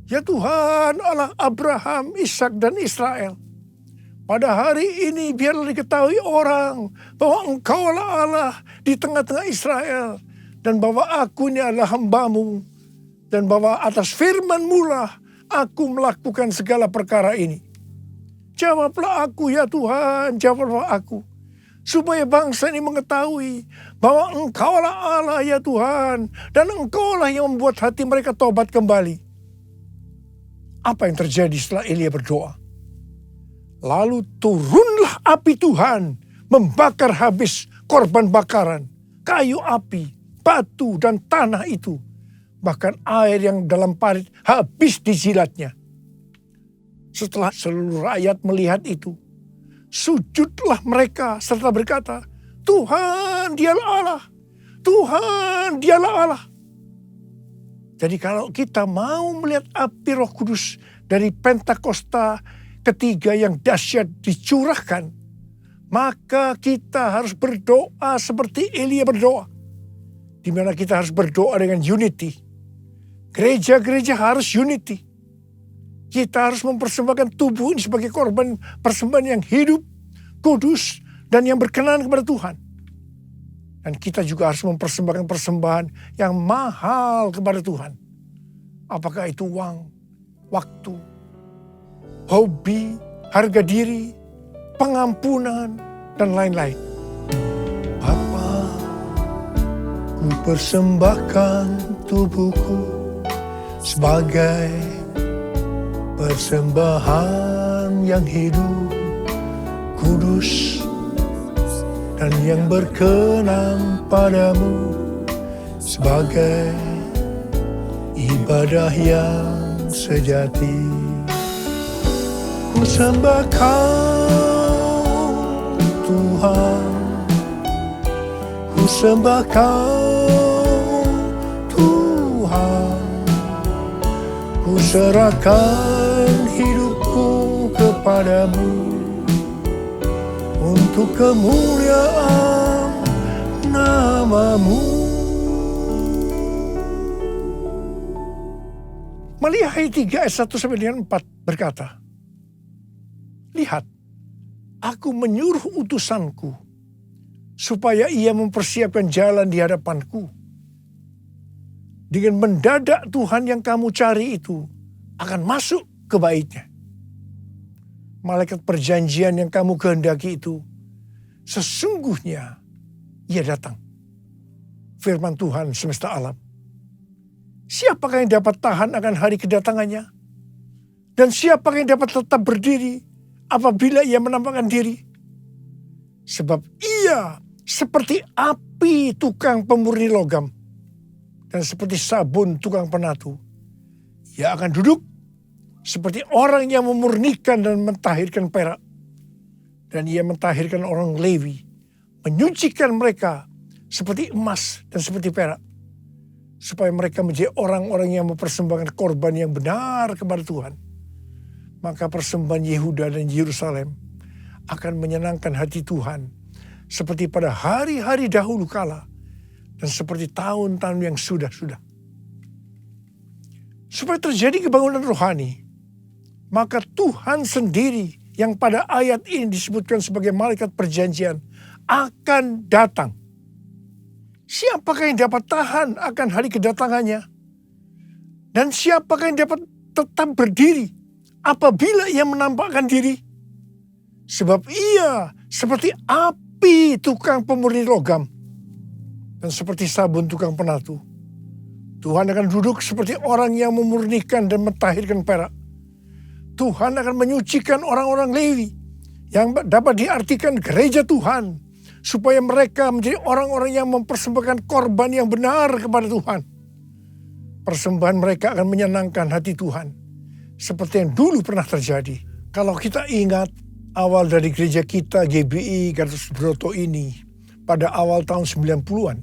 Ya Tuhan, Allah Abraham, Ishak dan Israel. Pada hari ini biarlah diketahui orang bahwa Engkaulah Allah di tengah-tengah Israel. Dan bahwa aku ini adalah hamba-Mu. Dan bahwa atas firman-Mu lah aku melakukan segala perkara ini. Jawablah aku ya Tuhan, jawablah aku. Supaya bangsa ini mengetahui bahwa Engkaulah Allah ya Tuhan. Dan Engkaulah yang membuat hati mereka tobat kembali. Apa yang terjadi setelah Elia berdoa? Lalu turunlah api Tuhan membakar habis korban bakaran, kayu api, batu dan tanah itu. Bahkan air yang dalam parit habis dijilatnya. Setelah seluruh rakyat melihat itu, sujudlah mereka serta berkata, Tuhan dialah Allah, Tuhan dialah Allah. Jadi kalau kita mau melihat api Roh Kudus dari Pentakosta ketiga yang dahsyat dicurahkan, maka kita harus berdoa seperti Elia berdoa. Di mana kita harus berdoa dengan unity. Gereja-gereja harus unity. Kita harus mempersembahkan tubuh ini sebagai korban persembahan yang hidup, kudus, dan yang berkenan kepada Tuhan. Dan kita juga harus mempersembahkan persembahan yang mahal kepada Tuhan. Apakah itu uang, waktu, hobi, harga diri, pengampunan, dan lain-lain. Bapa, ku persembahkan tubuhku sebagai persembahan yang hidup, kudus, dan yang berkenan padamu sebagai ibadah yang sejati. Ku sembah Kau Tuhan, ku sembah Kau Tuhan, ku serahkan hidupku kepadamu untuk kemuliaan nama-Mu. Maliahi 3 ayat 1 sampai dengan 4 berkata, lihat, aku menyuruh utusanku supaya ia mempersiapkan jalan di hadapanku. Dengan mendadak Tuhan yang kamu cari itu akan masuk ke baitnya. Malaikat perjanjian yang kamu kehendaki itu sesungguhnya ia datang. Firman Tuhan semesta alam. Siapakah yang dapat tahan akan hari kedatangannya? Dan siapakah yang dapat tetap berdiri apabila ia menampakkan diri? Sebab ia seperti api tukang pemurni logam dan seperti sabun tukang penatu. Ia akan duduk seperti orang yang memurnikan dan mentahirkan perak. Dan ia mentahirkan orang Lewi, menyucikan mereka seperti emas dan seperti perak. Supaya mereka menjadi orang-orang yang mempersembahkan korban yang benar kepada Tuhan. Maka persembahan Yehuda dan Yerusalem akan menyenangkan hati Tuhan. Seperti pada hari-hari dahulu kala. Dan seperti tahun-tahun yang sudah-sudah. Supaya terjadi kebangunan rohani. Maka Tuhan sendiri yang pada ayat ini disebutkan sebagai malaikat perjanjian akan datang. Siapakah yang dapat tahan akan hari kedatangannya? Dan siapakah yang dapat tetap berdiri apabila ia menampakkan diri? Sebab ia seperti api tukang pemurni logam dan seperti sabun tukang penatu. Tuhan akan duduk seperti orang yang memurnikan dan mentahirkan perak. Tuhan akan menyucikan orang-orang Lewi yang dapat diartikan gereja Tuhan. Supaya mereka menjadi orang-orang yang mempersembahkan korban yang benar kepada Tuhan. Persembahan mereka akan menyenangkan hati Tuhan. Seperti yang dulu pernah terjadi. Kalau kita ingat awal dari gereja kita GBI Gatot Subroto ini pada awal tahun 90-an.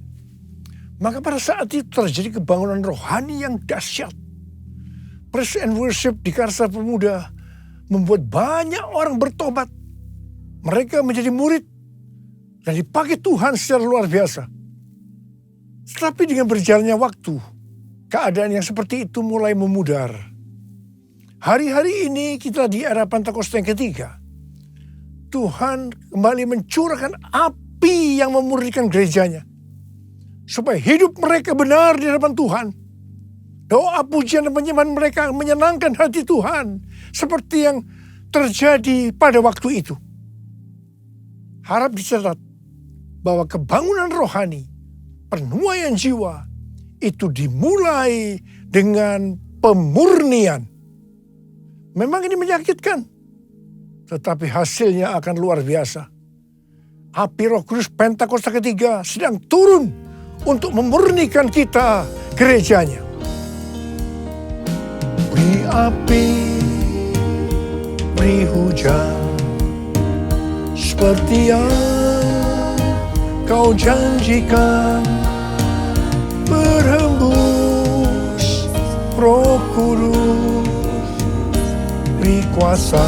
Maka pada saat itu terjadi kebangunan rohani yang dahsyat. Praise and worship di Karsa Pemuda membuat banyak orang bertobat. Mereka menjadi murid. Dan dipakai Tuhan secara luar biasa. Tetapi dengan berjalannya waktu, keadaan yang seperti itu mulai memudar. Hari-hari ini kita di era Pentakosta yang ketiga, Tuhan kembali mencurahkan api yang memurnikan gerejanya. Supaya hidup mereka benar di hadapan Tuhan. Doa, pujian, dan penyembahan mereka menyenangkan hati Tuhan. Seperti yang terjadi pada waktu itu. Harap dicatat bahwa kebangunan rohani, penuaian jiwa, itu dimulai dengan pemurnian. Memang ini menyakitkan, tetapi hasilnya akan luar biasa. Api Roh Kudus Pentakosta ketiga sedang turun untuk memurnikan kita, gerejanya. Beri api, beri hujan, seperti yang kau janjikan, berhembus Roh Kudus, beri kuasa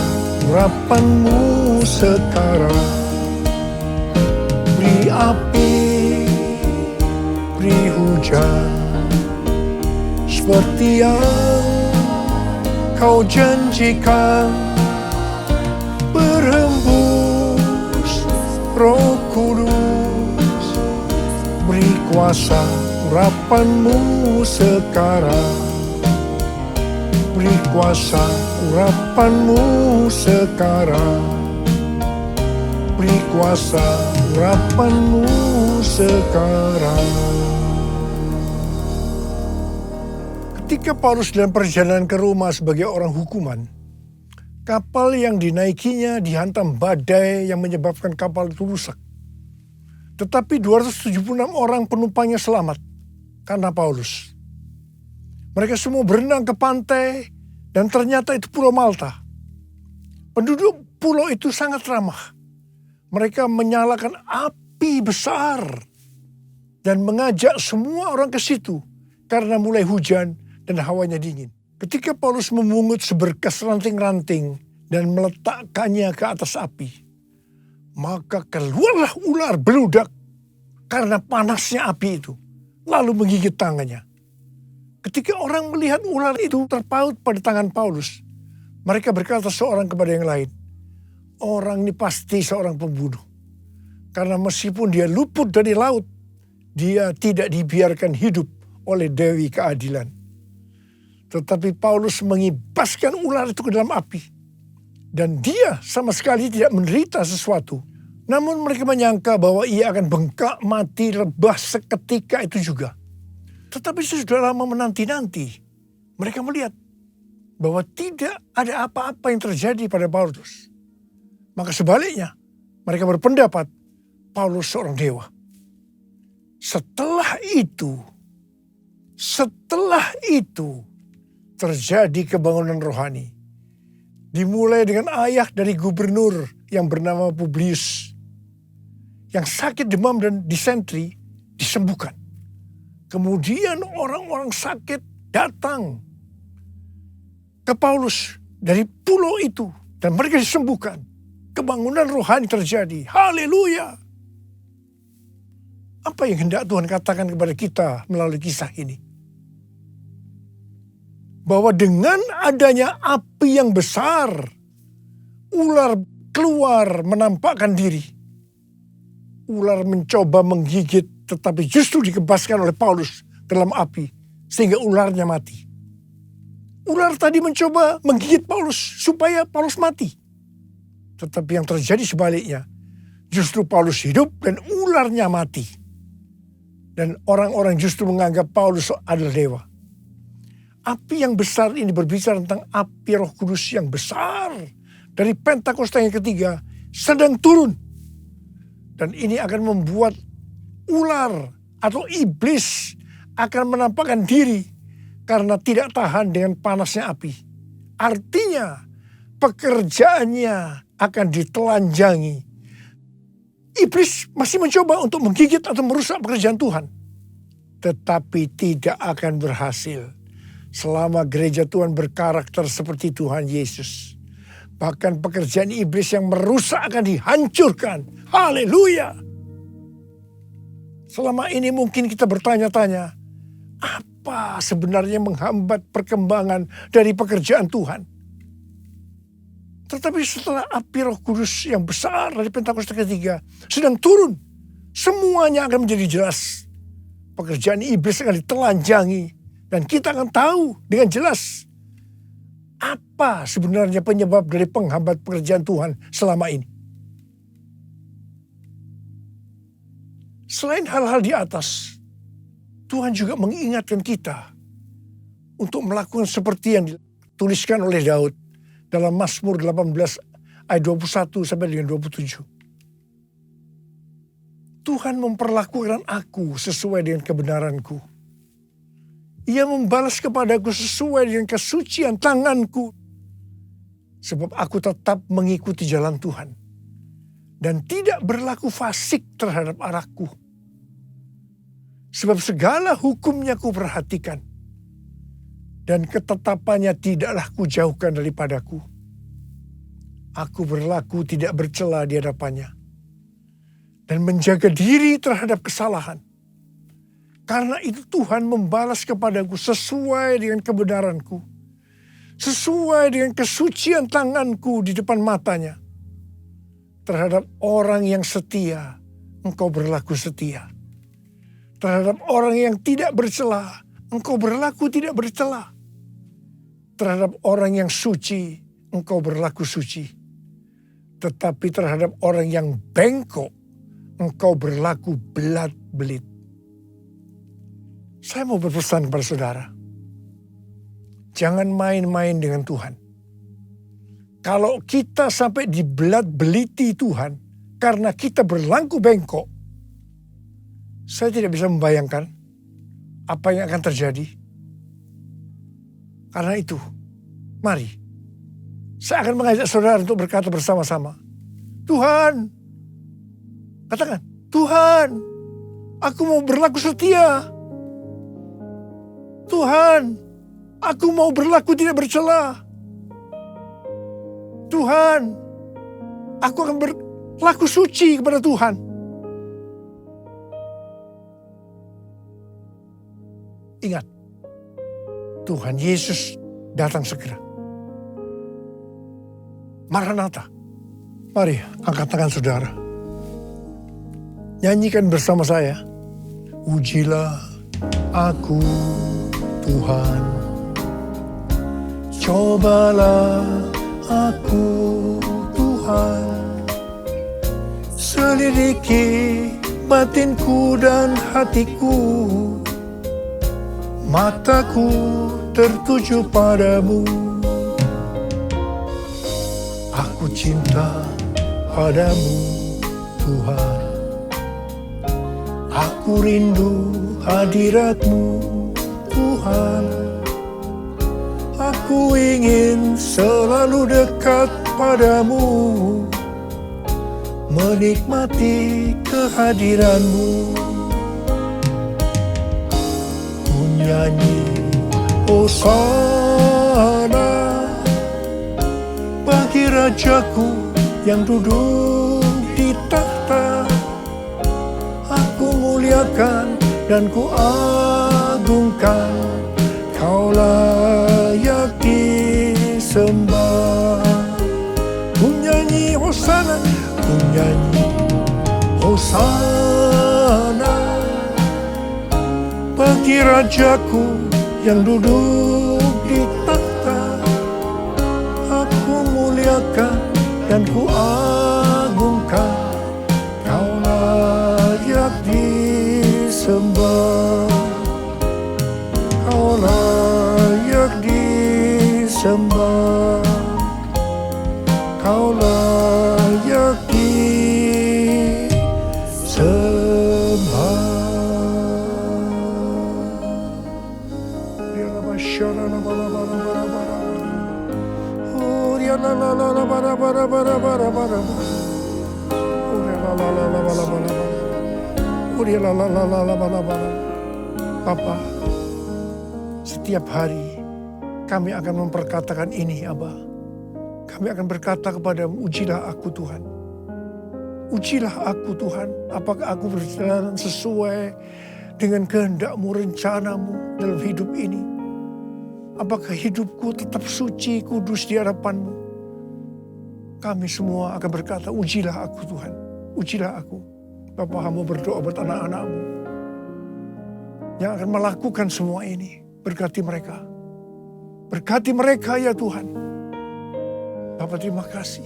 urapanmu sekarang. Beri api, beri hujan, seperti yang kau janjikan, berhembus Roh Kudus, beri kuasa urapanmu sekarang. Beri kuasa urapanmu sekarang. Beri kuasa urapanmu sekarang. Ketika Paulus dalam perjalanan ke Roma sebagai orang hukuman, kapal yang dinaikinya dihantam badai yang menyebabkan kapal itu rusak. Tetapi 276 orang penumpangnya selamat karena Paulus. Mereka semua berenang ke pantai dan ternyata itu Pulau Malta. Penduduk pulau itu sangat ramah. Mereka menyalakan api besar dan mengajak semua orang ke situ karena mulai hujan dan hawanya dingin. Ketika Paulus memungut seberkas ranting-ranting dan meletakkannya ke atas api, maka keluarlah ular beludak karena panasnya api itu, lalu menggigit tangannya. Ketika orang melihat ular itu terpaut pada tangan Paulus, mereka berkata seorang kepada yang lain, orang ini pasti seorang pembunuh. Karena meskipun dia luput dari laut, dia tidak dibiarkan hidup oleh Dewi Keadilan. Tetapi Paulus mengibaskan ular itu ke dalam api. Dan dia sama sekali tidak menderita sesuatu. Namun mereka menyangka bahwa ia akan bengkak, mati, rebah seketika itu juga. Tetapi sudah lama menanti-nanti, mereka melihat bahwa tidak ada apa-apa yang terjadi pada Paulus. Maka sebaliknya, mereka berpendapat Paulus seorang dewa. Setelah itu terjadi kebangunan rohani. Dimulai dengan ayah dari gubernur yang bernama Publius. Yang sakit demam dan disentri disembuhkan. Kemudian orang-orang sakit datang ke Paulus dari pulau itu. Dan mereka disembuhkan. Kebangunan rohani terjadi. Haleluya. Apa yang hendak Tuhan katakan kepada kita melalui kisah ini? Bahwa dengan adanya api yang besar, ular keluar menampakkan diri. Ular mencoba menggigit, tetapi justru dikebaskan oleh Paulus dalam api, sehingga ularnya mati. Ular tadi mencoba menggigit Paulus, supaya Paulus mati. Tetapi yang terjadi sebaliknya, justru Paulus hidup dan ularnya mati. Dan orang-orang justru menganggap Paulus adalah dewa. Api yang besar ini berbicara tentang api Roh Kudus yang besar dari Pentakosta yang ketiga sedang turun. Dan ini akan membuat ular atau iblis akan menampakkan diri karena tidak tahan dengan panasnya api. Artinya pekerjaannya akan ditelanjangi. Iblis masih mencoba untuk menggigit atau merusak pekerjaan Tuhan. Tetapi tidak akan berhasil. Selama gereja Tuhan berkarakter seperti Tuhan Yesus. Bahkan pekerjaan iblis yang merusak akan dihancurkan. Haleluya. Selama ini mungkin kita bertanya-tanya. Apa sebenarnya menghambat perkembangan dari pekerjaan Tuhan? Tetapi setelah api Roh Kudus yang besar dari Pentakosta ketiga sedang turun, semuanya akan menjadi jelas. Pekerjaan iblis akan ditelanjangi dan kita akan tahu dengan jelas apa sebenarnya penyebab dari penghambat pekerjaan Tuhan selama ini. Selain hal-hal di atas, Tuhan juga mengingatkan kita untuk melakukan seperti yang dituliskan oleh Daud dalam Mazmur 18 ayat 21 sampai dengan 27. Tuhan memperlakukan aku sesuai dengan kebenaranku. Ia membalas kepadaku sesuai dengan kesucian tanganku. Sebab aku tetap mengikuti jalan Tuhan. Dan tidak berlaku fasik terhadap arahku. Sebab segala hukumnya ku perhatikan. Dan ketetapannya tidaklah kujauhkan daripadaku. Aku berlaku tidak bercela di hadapannya. Dan menjaga diri terhadap kesalahan. Karena itu Tuhan membalas kepadaku sesuai dengan kebenaranku. Sesuai dengan kesucian tanganku di depan matanya. Terhadap orang yang setia, engkau berlaku setia. Terhadap orang yang tidak bercela, engkau berlaku tidak bercela. Terhadap orang yang suci, engkau berlaku suci. Tetapi terhadap orang yang bengkok, engkau berlaku belat-belit. Saya mau berpesan kepada saudara. Jangan main-main dengan Tuhan. Kalau kita sampai dibelat-beliti Tuhan karena kita berlaku bengkok, saya tidak bisa membayangkan apa yang akan terjadi. Karena itu, mari. Saya akan mengajak saudara untuk berkata bersama-sama. Tuhan, katakan, Tuhan, aku mau berlaku setia. Tuhan, aku mau berlaku tidak bercela. Tuhan, aku akan berlaku suci kepada Tuhan. Ingat, Tuhan Yesus datang segera. Maranatha. Mari angkat tangan saudara. Nyanyikan bersama saya. Ujilah aku Tuhan. Cobalah aku Tuhan. Selidiki batinku dan hatiku. Mataku tertuju padamu. Aku cinta padamu Tuhan. Aku rindu hadirat-Mu Tuhan. Aku ingin selalu dekat padamu, menikmati kehadiran-Mu. Ku nyanyi Hosana bagi Rajaku yang duduk di tahta. Aku muliakan dan ku agungkan, Kau layak disembah. Ku nyanyi Hosana, ku nyanyi Hosana bagi Rajaku yang duduk di tahta. Aku muliakan dan ku agungkan, Kau layak disembah. Kau layak disembah. Kau layak disembah. Papa, setiap hari kami akan memperkatakan ini, Abba. Kami akan berkata kepadamu, ujilah aku Tuhan. Ujilah aku Tuhan, apakah aku berjalan sesuai dengan kehendak-Mu, rencana-Mu dalam hidup ini. Apakah hidupku tetap suci, kudus di hadapan-Mu. kami semua akan berkata, ujilah aku Tuhan, ujilah aku. Bapa, hamba berdoa buat anak-anak-Mu yang akan melakukan semua ini. Berkati mereka. Berkati mereka ya Tuhan. Bapa, terima kasih.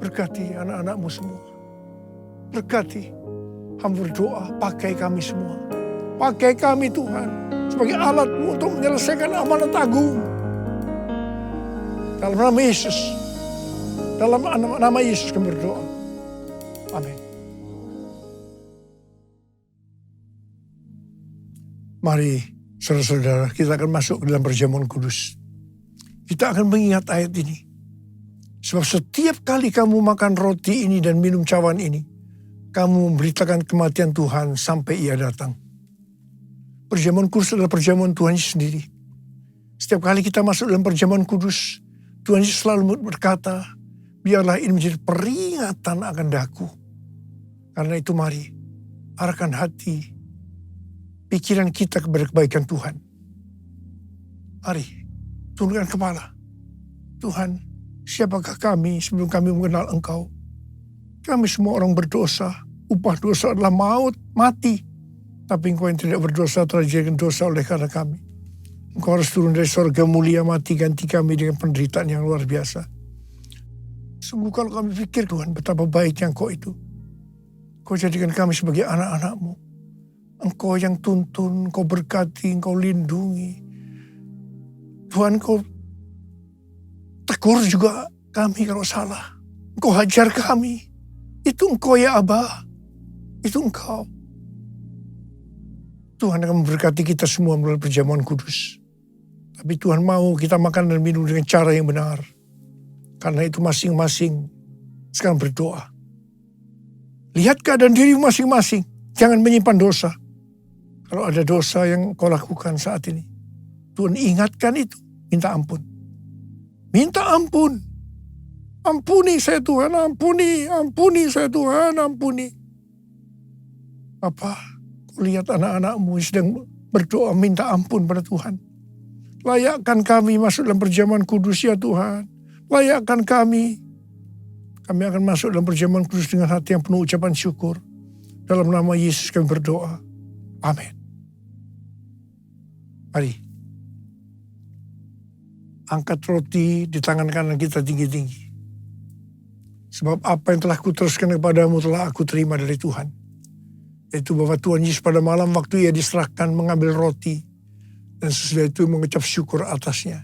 Berkati anak-anak-Mu semua. Berkati. Hamba berdoa, pakai kami semua. Pakai kami Tuhan sebagai alat-Mu untuk menyelesaikan amanat agung. Dalam nama Yesus. Dalam nama Yesus kami berdoa. Amin. Mari saudara-saudara, kita akan masuk ke dalam perjamuan kudus. Kita akan mengingat ayat ini. Sebab setiap kali kamu makan roti ini dan minum cawan ini, kamu memberitakan kematian Tuhan sampai Ia datang. Perjamuan kudus adalah perjamuan Tuhan sendiri. Setiap kali kita masuk dalam perjamuan kudus, Tuhan Yesus selalu berkata, biarlah ini menjadi peringatan akan daku. Karena itu mari, arahkan hati, pikiran kita kepada kebaikan Tuhan. Mari, tundukkan kepala. Tuhan, siapakah kami sebelum kami mengenal Engkau? Kami semua orang berdosa. Upah dosa adalah maut, mati. Tapi Engkau yang tidak berdosa telah dijadikan dosa oleh karena kami. Engkau harus turun dari sorga mulia, mati ganti kami dengan penderitaan yang luar biasa. Sungguh kalau kami pikir Tuhan betapa baiknya Engkau itu. Engkau jadikan kami sebagai anak-anak-Mu. Engkau yang tuntun, Engkau berkati, Engkau lindungi. Tuhan, Engkau tegur juga kami kalau salah. Engkau hajar kami. Itu Engkau ya Abah. Itu Engkau. Tuhan akan memberkati kita semua melalui perjamuan kudus. Tapi Tuhan mau kita makan dan minum dengan cara yang benar. Karena itu masing-masing sekarang berdoa. Lihat keadaan diri masing-masing. Jangan menyimpan dosa. Kalau ada dosa yang kau lakukan saat ini, Tuhan ingatkan itu. Minta ampun. Minta ampun. Ampuni saya Tuhan, ampuni. Ampuni saya Tuhan, ampuni. Apa? Kau lihat anak-anak-Mu sedang berdoa minta ampun pada Tuhan. Layakkan kami masuk dalam perjamuan kudus ya Tuhan. Layakkan kami. Kami akan masuk dalam perjamuan kudus dengan hati yang penuh ucapan syukur. Dalam nama Yesus kami berdoa. Amin. Mari. Angkat roti di tangan kanan kita tinggi-tinggi. Sebab apa yang telah kuteruskan kepadamu telah aku terima dari Tuhan. Yaitu bahwa Tuhan Yesus pada malam waktu Ia diserahkan mengambil roti. Dan sesudah itu mengucap syukur atasnya.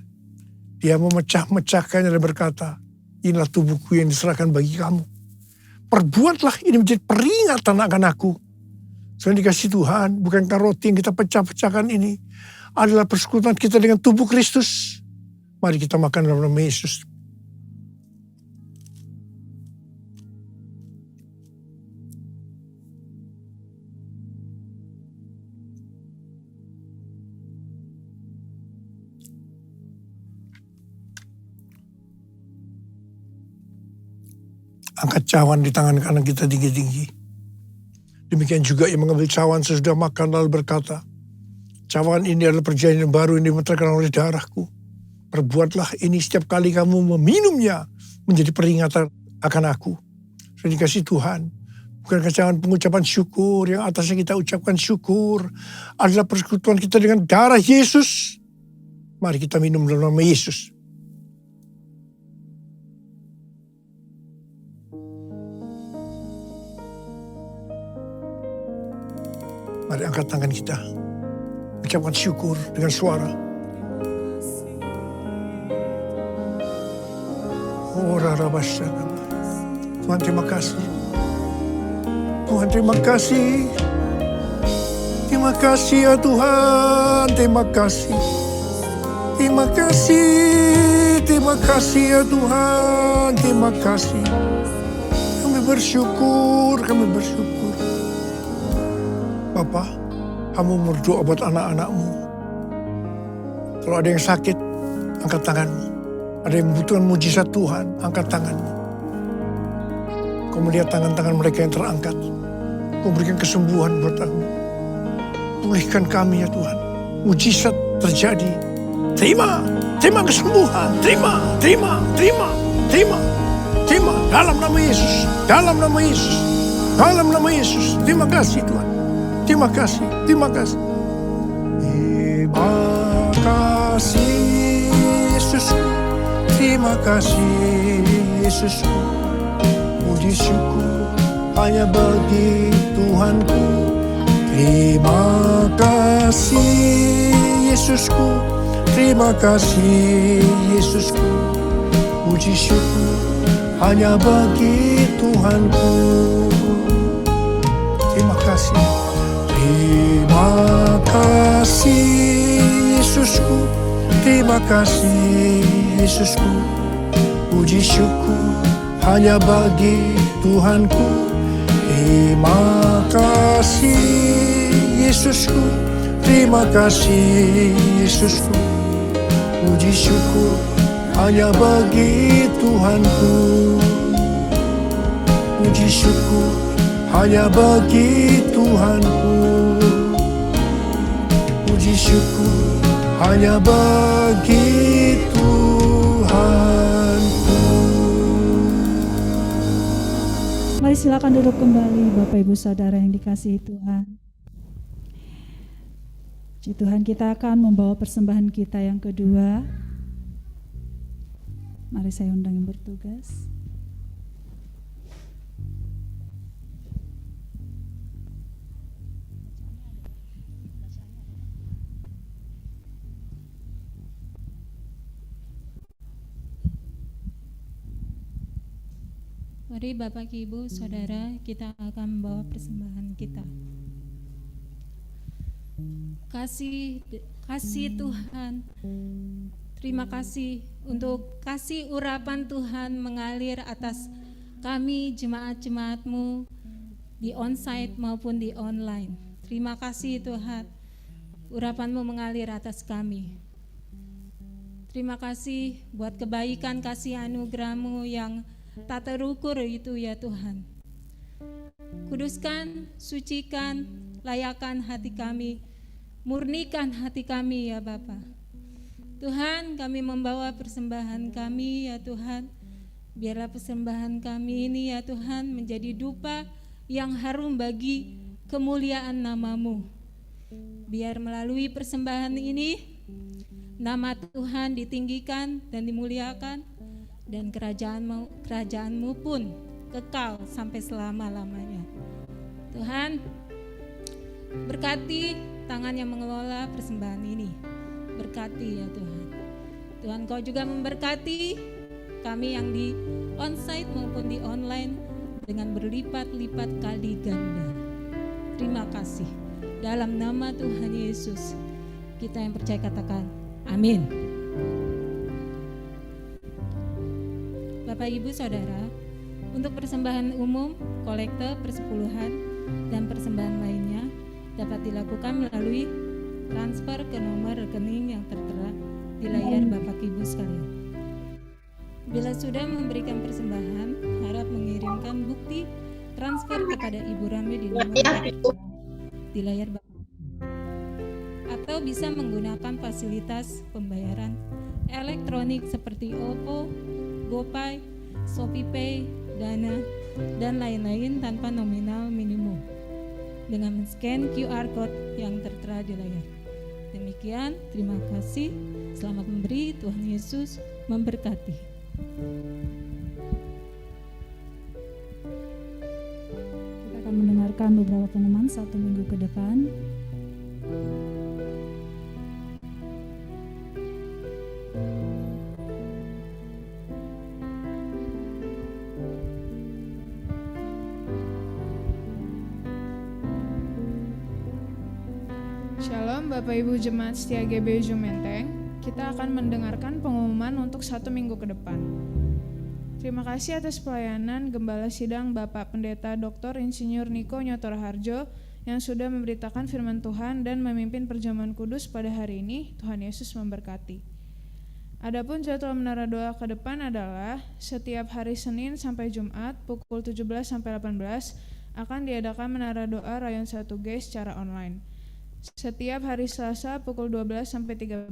Dia memecah-mecahkannya dan berkata, inilah tubuhku yang diserahkan bagi kamu. Perbuatlah ini menjadi peringatan akan aku. Soalnya dikasih Tuhan, bukankah roti yang kita pecah-pecahkan ini adalah persekutuan kita dengan tubuh Kristus. Mari kita makan dalam nama Yesus. Angkat cawan di tangan kanan kita tinggi-tinggi. Demikian juga yang mengambil cawan sesudah makan lalu berkata, cawan ini adalah perjanjian baru yang dimeterkan oleh darahku. Perbuatlah ini setiap kali kamu meminumnya menjadi peringatan akan aku. Sudah dikasih Tuhan. Bukankah cawan pengucapan syukur yang atasnya kita ucapkan syukur adalah persekutuan kita dengan darah Yesus. Mari kita minum dalam nama Yesus. Mari angkat tangan kita. Ucapkan syukur dengan suara. Tuhan terima kasih. Tuhan terima kasih. Terima kasih ya Tuhan. Terima kasih. Terima kasih. Terima kasih ya Tuhan. Terima kasih. Kami bersyukur. Kami bersyukur. Bapa, kamu berdoa buat anak-anak-Mu. Kalau ada yang sakit, angkat tanganmu. Ada yang membutuhkan mujizat Tuhan, angkat tanganmu. Kau melihat tangan-tangan mereka yang terangkat. Kau berikan kesembuhan buat kami. Pulihkan kami ya Tuhan. Mujizat terjadi. Terima kesembuhan. Terima. Terima dalam nama Yesus, dalam nama Yesus, dalam nama Yesus. Terima kasih Tuhan. Terima kasih, terima kasih. Terima kasih Yesusku, terima kasih Yesusku. Puji syukur hanya bagi Tuhanku. Terima kasih Yesusku, terima kasih Yesusku. Puji syukur hanya bagi Tuhanku. Terima kasih. Terima kasih Yesusku, terima kasih Yesusku. Puji syukur hanya bagi Tuhanku. Terima kasih Yesusku, terima kasih Yesusku. Puji syukur hanya bagi Tuhanku. Puji syukur hanya bagi Tuhanku. Puji syukur hanya bagi Tuhanku. Mari silakan duduk kembali Bapak Ibu Saudara yang dikasihi Tuhan. Puji Tuhan, kita akan membawa persembahan kita yang kedua. Mari saya undang yang bertugas. Mari Bapak Ibu Saudara, kita akan membawa persembahan kita. Kasih Tuhan, terima kasih untuk kasih urapan Tuhan mengalir atas kami jemaat-jemaat-Mu di onsite maupun di online. Terima kasih Tuhan, urapan-Mu mengalir atas kami. Terima kasih buat kebaikan kasih anugerah-Mu yang tak terukur itu ya Tuhan. Kuduskan, sucikan, layakan hati kami, murnikan hati kami ya Bapa. Tuhan, kami membawa persembahan kami ya Tuhan. Biarlah persembahan kami ini ya Tuhan menjadi dupa yang harum bagi kemuliaan nama-Mu. Biar melalui persembahan ini nama Tuhan ditinggikan dan dimuliakan, dan kerajaanmu pun kekal sampai selama-lamanya. Tuhan, berkati tangan yang mengelola persembahan ini. Berkati ya Tuhan. Tuhan, Kau juga memberkati kami yang di onsite maupun di online dengan berlipat-lipat kali ganda. Terima kasih. Dalam nama Tuhan Yesus, kita yang percaya katakan amin. Bapak Ibu Saudara, untuk persembahan umum, kolekte, persepuluhan, dan persembahan lainnya dapat dilakukan melalui transfer ke nomor rekening yang tertera di layar Bapak Ibu sekalian. Bila sudah memberikan persembahan, harap mengirimkan bukti transfer kepada Ibu Rami di nomor di layar Bapak. Atau bisa menggunakan fasilitas pembayaran elektronik seperti OVO, GoPay, ShopeePay, Dana, dan lain-lain tanpa nominal minimum dengan men-scan QR Code yang tertera di layar. Demikian, terima kasih. Selamat memberi, Tuhan Yesus memberkati. Kita akan mendengarkan beberapa pengumuman 1 minggu ke depan. Shalom Bapak Ibu Jemaat Setia GBI Jumenteng. Kita akan mendengarkan pengumuman untuk 1 minggu ke depan. Terima kasih atas pelayanan Gembala Sidang Bapak Pendeta Dr. Insinyur Niko Nyotora Harjo yang sudah memberitakan firman Tuhan dan memimpin perjamuan kudus pada hari ini. Tuhan Yesus memberkati. Adapun jadwal menara doa ke depan adalah setiap hari Senin sampai Jumat pukul 17 sampai 18 akan diadakan menara doa Rayon 1G secara online. Setiap hari Selasa pukul 12 sampai 13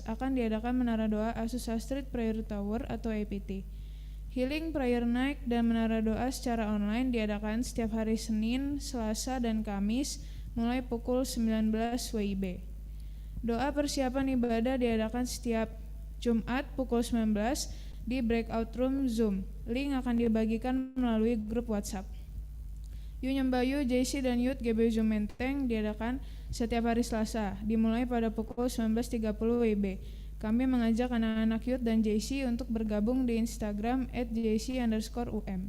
akan diadakan menara doa Azusa Street Prayer Tower atau APT. Healing Prayer Night dan Menara Doa secara online diadakan setiap hari Senin, Selasa, dan Kamis mulai pukul 19 WIB. Doa persiapan ibadah diadakan setiap Jumat pukul 19 di breakout room Zoom. Link akan dibagikan melalui grup WhatsApp. Yu Nyembayu, JC, dan Youth GBU Menteng diadakan setiap hari Selasa, dimulai pada pukul 19.30 WIB. Kami mengajak anak-anak Youth dan JC untuk bergabung di Instagram @jc_um.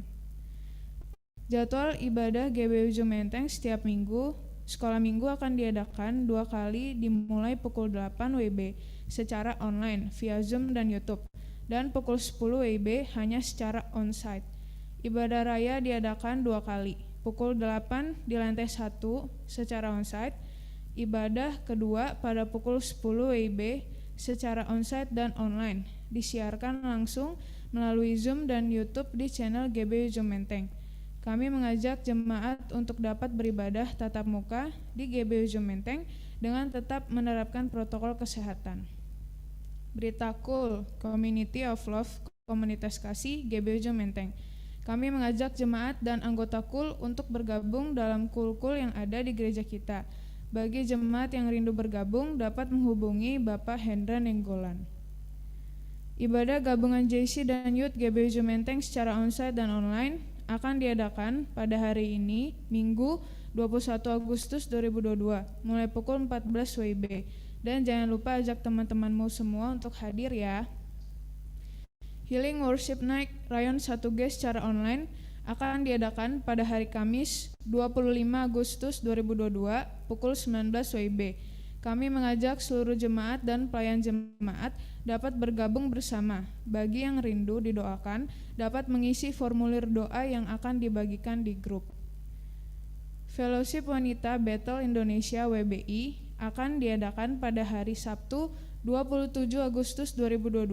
Jadwal ibadah GBU Menteng setiap minggu, sekolah minggu akan diadakan 2 kali dimulai pukul 8 WIB secara online via Zoom dan YouTube, dan pukul 10 WIB hanya secara onsite. Ibadah raya diadakan 2 kali, pukul 8 di lantai 1 secara onsite, ibadah kedua pada pukul 10 WIB secara onsite dan online, disiarkan langsung melalui Zoom dan YouTube di channel GBU Menteng. Kami mengajak jemaat untuk dapat beribadah tatap muka di GBU Menteng dengan tetap menerapkan protokol kesehatan. Berita Cool, Community of Love, Komunitas Kasih GBU Menteng. Kami mengajak jemaat dan anggota Cool untuk bergabung dalam Cool yang ada di gereja kita. Bagi jemaat yang rindu bergabung dapat menghubungi Bapak Hendra Nenggolan. Ibadah gabungan JC dan Youth GBU Menteng secara onsite dan online akan diadakan pada hari ini, Minggu 21 Agustus 2022, mulai pukul 14 WIB. Dan jangan lupa ajak teman-temanmu semua untuk hadir ya. Healing Worship Night Rayon 1G secara online akan diadakan pada hari Kamis 25 Agustus 2022 pukul 19 WIB. Kami mengajak seluruh jemaat dan pelayan jemaat dapat bergabung bersama. Bagi yang rindu didoakan dapat mengisi formulir doa yang akan dibagikan di grup. Fellowship Wanita Bethel Indonesia WBI akan diadakan pada hari Sabtu 27 Agustus 2022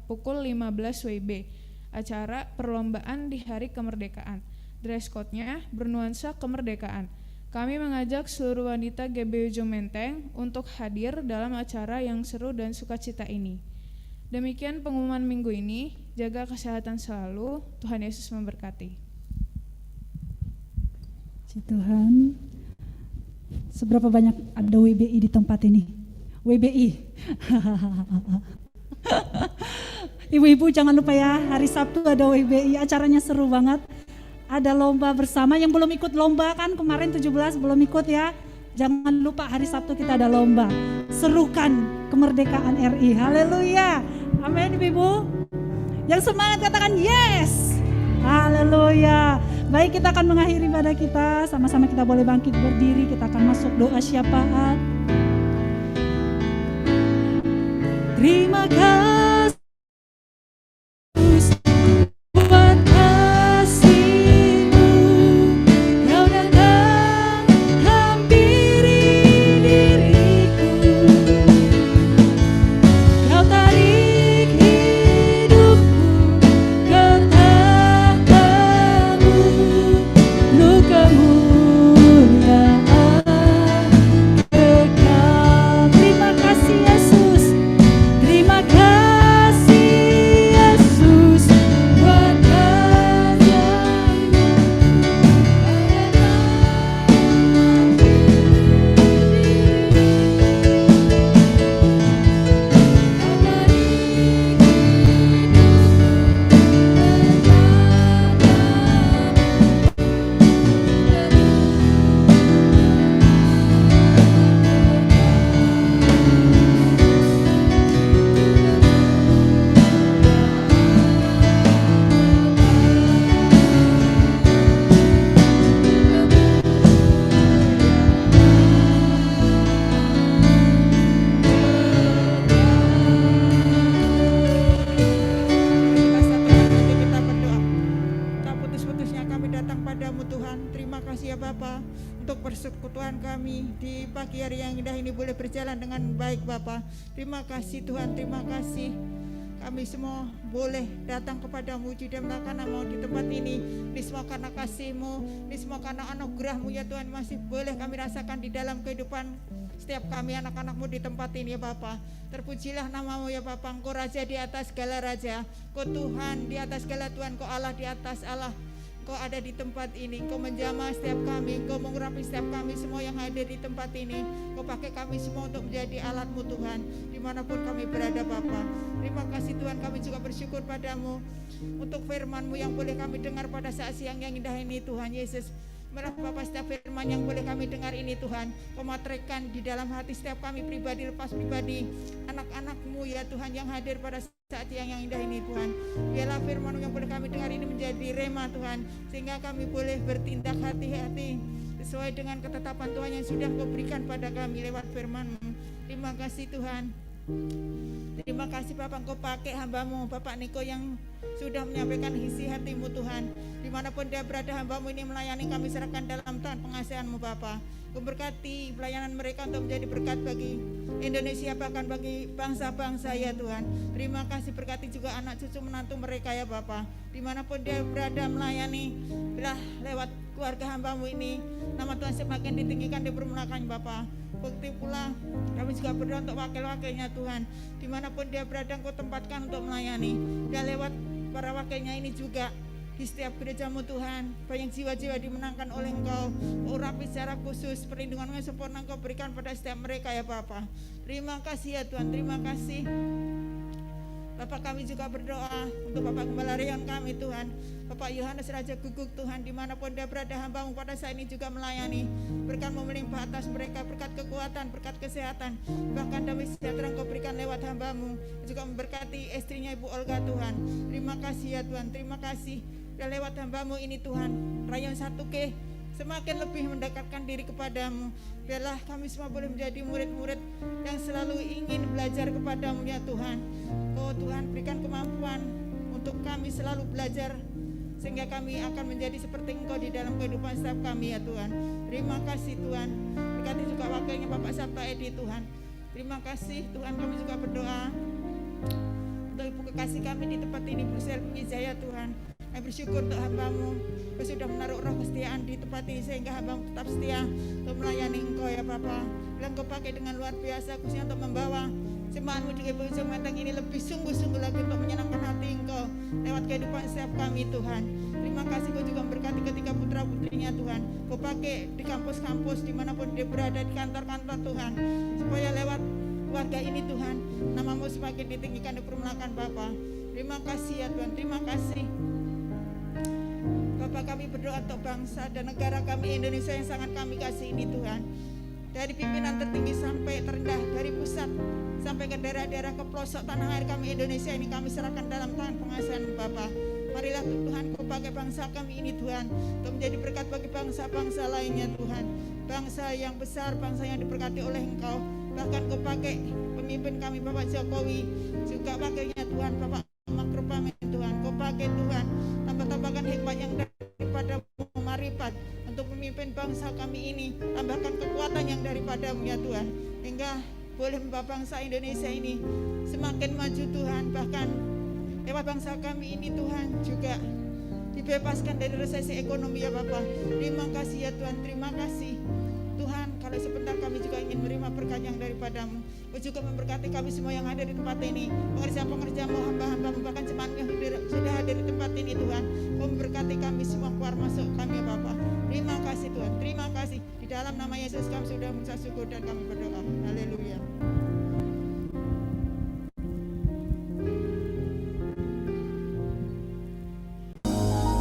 pukul 15 WIB. Acara perlombaan di hari kemerdekaan. Dress code-nya bernuansa kemerdekaan. Kami mengajak seluruh wanita GBU Menteng untuk hadir dalam acara yang seru dan sukacita ini. Demikian pengumuman minggu ini. Jaga kesehatan selalu. Tuhan Yesus memberkati. Puji Tuhan. Seberapa banyak ada WBI di tempat ini? WBI. Ibu-ibu jangan lupa ya, hari Sabtu ada WBI, acaranya seru banget. Ada lomba bersama, yang belum ikut lomba kan kemarin 17 belum ikut ya. Jangan lupa hari Sabtu kita ada lomba. Serukan kemerdekaan RI. Haleluya. Amin ibu-ibu. Yang semangat katakan yes. Haleluya. Baik, kita akan mengakhiri ibadah kita. Sama-sama kita boleh bangkit berdiri. Kita akan masuk doa syafaat. Terima kasih buat kasih-Mu, Kau datang hampiri diriku, Kau tarik hidupku ke tahta-Mu, penuh kemuliaan kekal. Terima kasih Yesus. Terima kasih Yesus buat karya-Mu. Kita berdoa. Tak putus-putusnya kami datang padamu Tuhan. Terima kasih ya Bapa untuk persekutuan kami di pagi hari yang indah ini boleh berjalan dengan baik Bapa. Terima kasih Tuhan, terima kasih. Kami semua boleh datang kepadamu tidak karena mau di tempat ini. Ini semua karena kasih-Mu, ini semua karena anugerah-Mu ya Tuhan. Masih boleh kami rasakan di dalam kehidupan setiap kami anak-anak-Mu di tempat ini ya Bapa. Terpujilah nama-Mu ya Bapa, Engkau Raja di atas segala Raja, Engkau Tuhan di atas segala Tuhan, Engkau Allah di atas Allah. Engkau ada di tempat ini, Engkau menjamah setiap kami, Engkau mengurapi setiap kami semua yang hadir di tempat ini. Engkau pakai kami semua untuk menjadi alat-Mu Tuhan, dimanapun kami berada Bapa. Terima kasih Tuhan, kami juga bersyukur padamu untuk firman-Mu yang boleh kami dengar pada saat siang yang indah ini Tuhan Yesus. Malah Bapak, setiap firman yang boleh kami dengar ini Tuhan, Kau materaikan di dalam hati setiap kami pribadi, lepas pribadi, anak-anak-Mu ya Tuhan yang hadir pada saat yang indah ini Tuhan. Biarlah firman yang boleh kami dengar ini menjadi rema Tuhan, sehingga kami boleh bertindak hati-hati sesuai dengan ketetapan Tuhan yang sudah Kau berikan pada kami lewat firman-Mu. Terima kasih Tuhan. Terima kasih Bapak, Engkau pakai hamba-Mu Bapak Niko yang sudah menyampaikan isi hati-Mu Tuhan. Dimanapun dia berada, hamba-Mu ini melayani, kami serahkan dalam tangan pengasihan-Mu Bapak. Kau berkati pelayanan mereka untuk menjadi berkat bagi Indonesia, bahkan bagi bangsa-bangsa ya Tuhan. Terima kasih, berkati juga anak cucu menantu mereka ya Bapak. Dimanapun dia berada melayani, bila lewat keluarga hamba-Mu ini, nama Tuhan semakin ditinggikan, dipermuliakan Bapak. Bukti pula kami juga berdoa untuk wakil-wakilnya Tuhan, dimanapun dia berada Engkau tempatkan untuk melayani. Dan lewat para wakilnya ini juga di setiap gereja-Mu Tuhan, banyak jiwa-jiwa dimenangkan oleh Engkau. Urapi secara khusus, perlindungan yang sempurna Engkau berikan pada setiap mereka ya Bapa. Terima kasih ya Tuhan, terima kasih Bapak. Kami juga berdoa untuk Bapak Gembala Reyon kami Tuhan, Bapak Yohanes Raja Guguk Tuhan, dimanapun dia berada, hamba-Mu pada saat ini juga melayani. Berkat-Mu melimpah atas mereka, berkat kekuatan, berkat kesehatan, bahkan damai sejahtera Engkau berikan lewat hamba-Mu. Juga memberkati istrinya Ibu Olga Tuhan. Terima kasih ya Tuhan, terima kasih. Dan lewat hamba-Mu ini Tuhan, Rayon 1K semakin lebih mendekatkan diri kepadamu. Biarlah kami semua boleh menjadi murid-murid yang selalu ingin belajar kepadamu ya Tuhan. Oh Tuhan, berikan kemampuan untuk kami selalu belajar, sehingga kami akan menjadi seperti Engkau di dalam kehidupan setiap kami ya Tuhan. Terima kasih Tuhan. Berkati juga wakilnya Bapak Sabta Edi Tuhan. Terima kasih Tuhan, kami juga berdoa untuk Ibu kekasih kami di tempat ini, Bu Selvi Wijaya Tuhan. Kami bersyukur untuk hamba-Mu, Kau sudah menaruh roh kesetiaan di tempat ini, sehingga hamba-Mu tetap setia untuk melayani Engkau ya Bapa. Bila Engkau pakai dengan luar biasa, khususnya untuk membawa jemaat-Mu di Ujung Menteng ini lebih sungguh-sungguh lagi untuk menyenangkan hati Engkau lewat kehidupan setiap kami Tuhan. Terima kasih Kau juga memberkati ketika putra-putrinya Tuhan. Kau pakai di kampus-kampus dimanapun dia berada, di kantor-kantor Tuhan, supaya lewat keluarga ini Tuhan, nama-Mu semakin ditinggikan, dipermuliakan Bapa. Terima kasih ya Tuhan, terima kasih Bapak. Kami berdoa untuk bangsa dan negara kami Indonesia yang sangat kami kasih ini Tuhan. Dari pimpinan tertinggi sampai terendah, dari pusat sampai ke daerah-daerah ke pelosok tanah air kami Indonesia ini, kami serahkan dalam tangan pengasihan Bapa. Marilah Tuhan Kau pakai bangsa kami ini Tuhan, untuk menjadi berkat bagi bangsa-bangsa lainnya Tuhan. Bangsa yang besar, bangsa yang diberkati oleh Engkau. Bahkan Kau pakai pemimpin kami Bapak Jokowi, juga wakilnya Tuhan Bapak Makrupamin Tuhan. Kau pakai Tuhan, tambahkan hikmat yang daripada marifat untuk memimpin bangsa kami ini. Tambahkan kekuatan yang daripada-Mu ya Tuhan, hingga boleh membawa bangsa Indonesia ini semakin maju Tuhan. Bahkan lewat bangsa kami ini Tuhan juga dibebaskan dari resesi ekonomi ya Bapak. Terima kasih ya Tuhan, terima kasih Tuhan. Kalau sebentar kami juga ingin menerima berkat yang daripada-Mu. Kau juga memberkati kami semua yang ada di tempat ini, pengerja-pengerja-Mu, hamba-hamba-Mu, bahkan jemaat yang sudah hadir di tempat ini Tuhan. Kau memberkati kami semua, keluar masuk kami ya Bapak. Terima kasih Tuhan, terima kasih. Di dalam nama Yesus kami sudah mengucap syukur dan kami berdoa. Haleluya.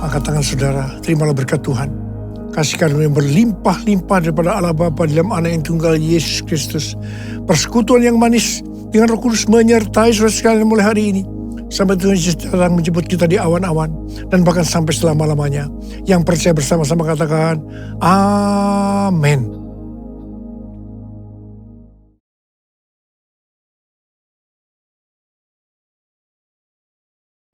Angkat tangan saudara, terimalah berkat Tuhan. Kasih karunia yang berlimpah-limpah daripada Allah Bapa dalam Anak yang tunggal Yesus Kristus. Persekutuan yang manis dengan Roh Kudus menyertai saudara sekalian mulai hari ini, sampai Tuhan Yesus datang menjemput kita di awan-awan, dan bahkan sampai selama-lamanya. Yang percaya bersama-sama katakan, amin.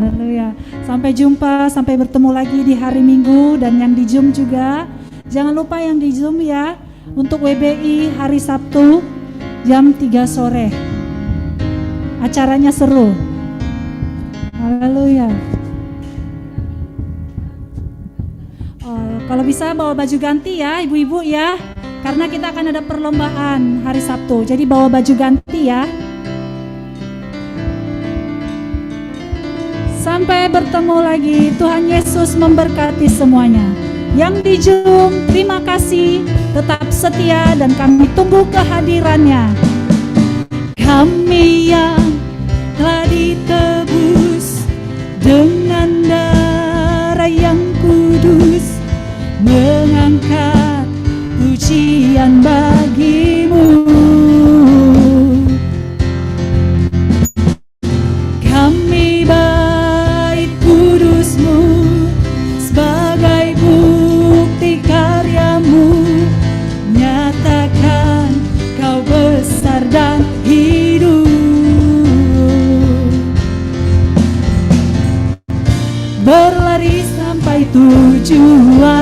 Haleluya. Sampai jumpa, sampai bertemu lagi di hari Minggu, dan yang di Zoom juga. Jangan lupa yang di Zoom ya, untuk WBI hari Sabtu jam 3 sore. Acaranya seru. Haleluya. Kalau bisa bawa baju ganti ya, ibu-ibu ya. Karena kita akan ada perlombaan hari Sabtu. Jadi bawa baju ganti ya. Sampai bertemu lagi. Tuhan Yesus memberkati semuanya. Yang di Zoom, terima kasih. Tetap setia dan kami tunggu kehadirannya. Kami yang telah ditebus dengan darah yang kudus, mengangkat pujian bagimu. Kami bait kudusmu sebagai bukti karyamu, nyatakan kau besar dan hidup. Berlari sampai tujuan,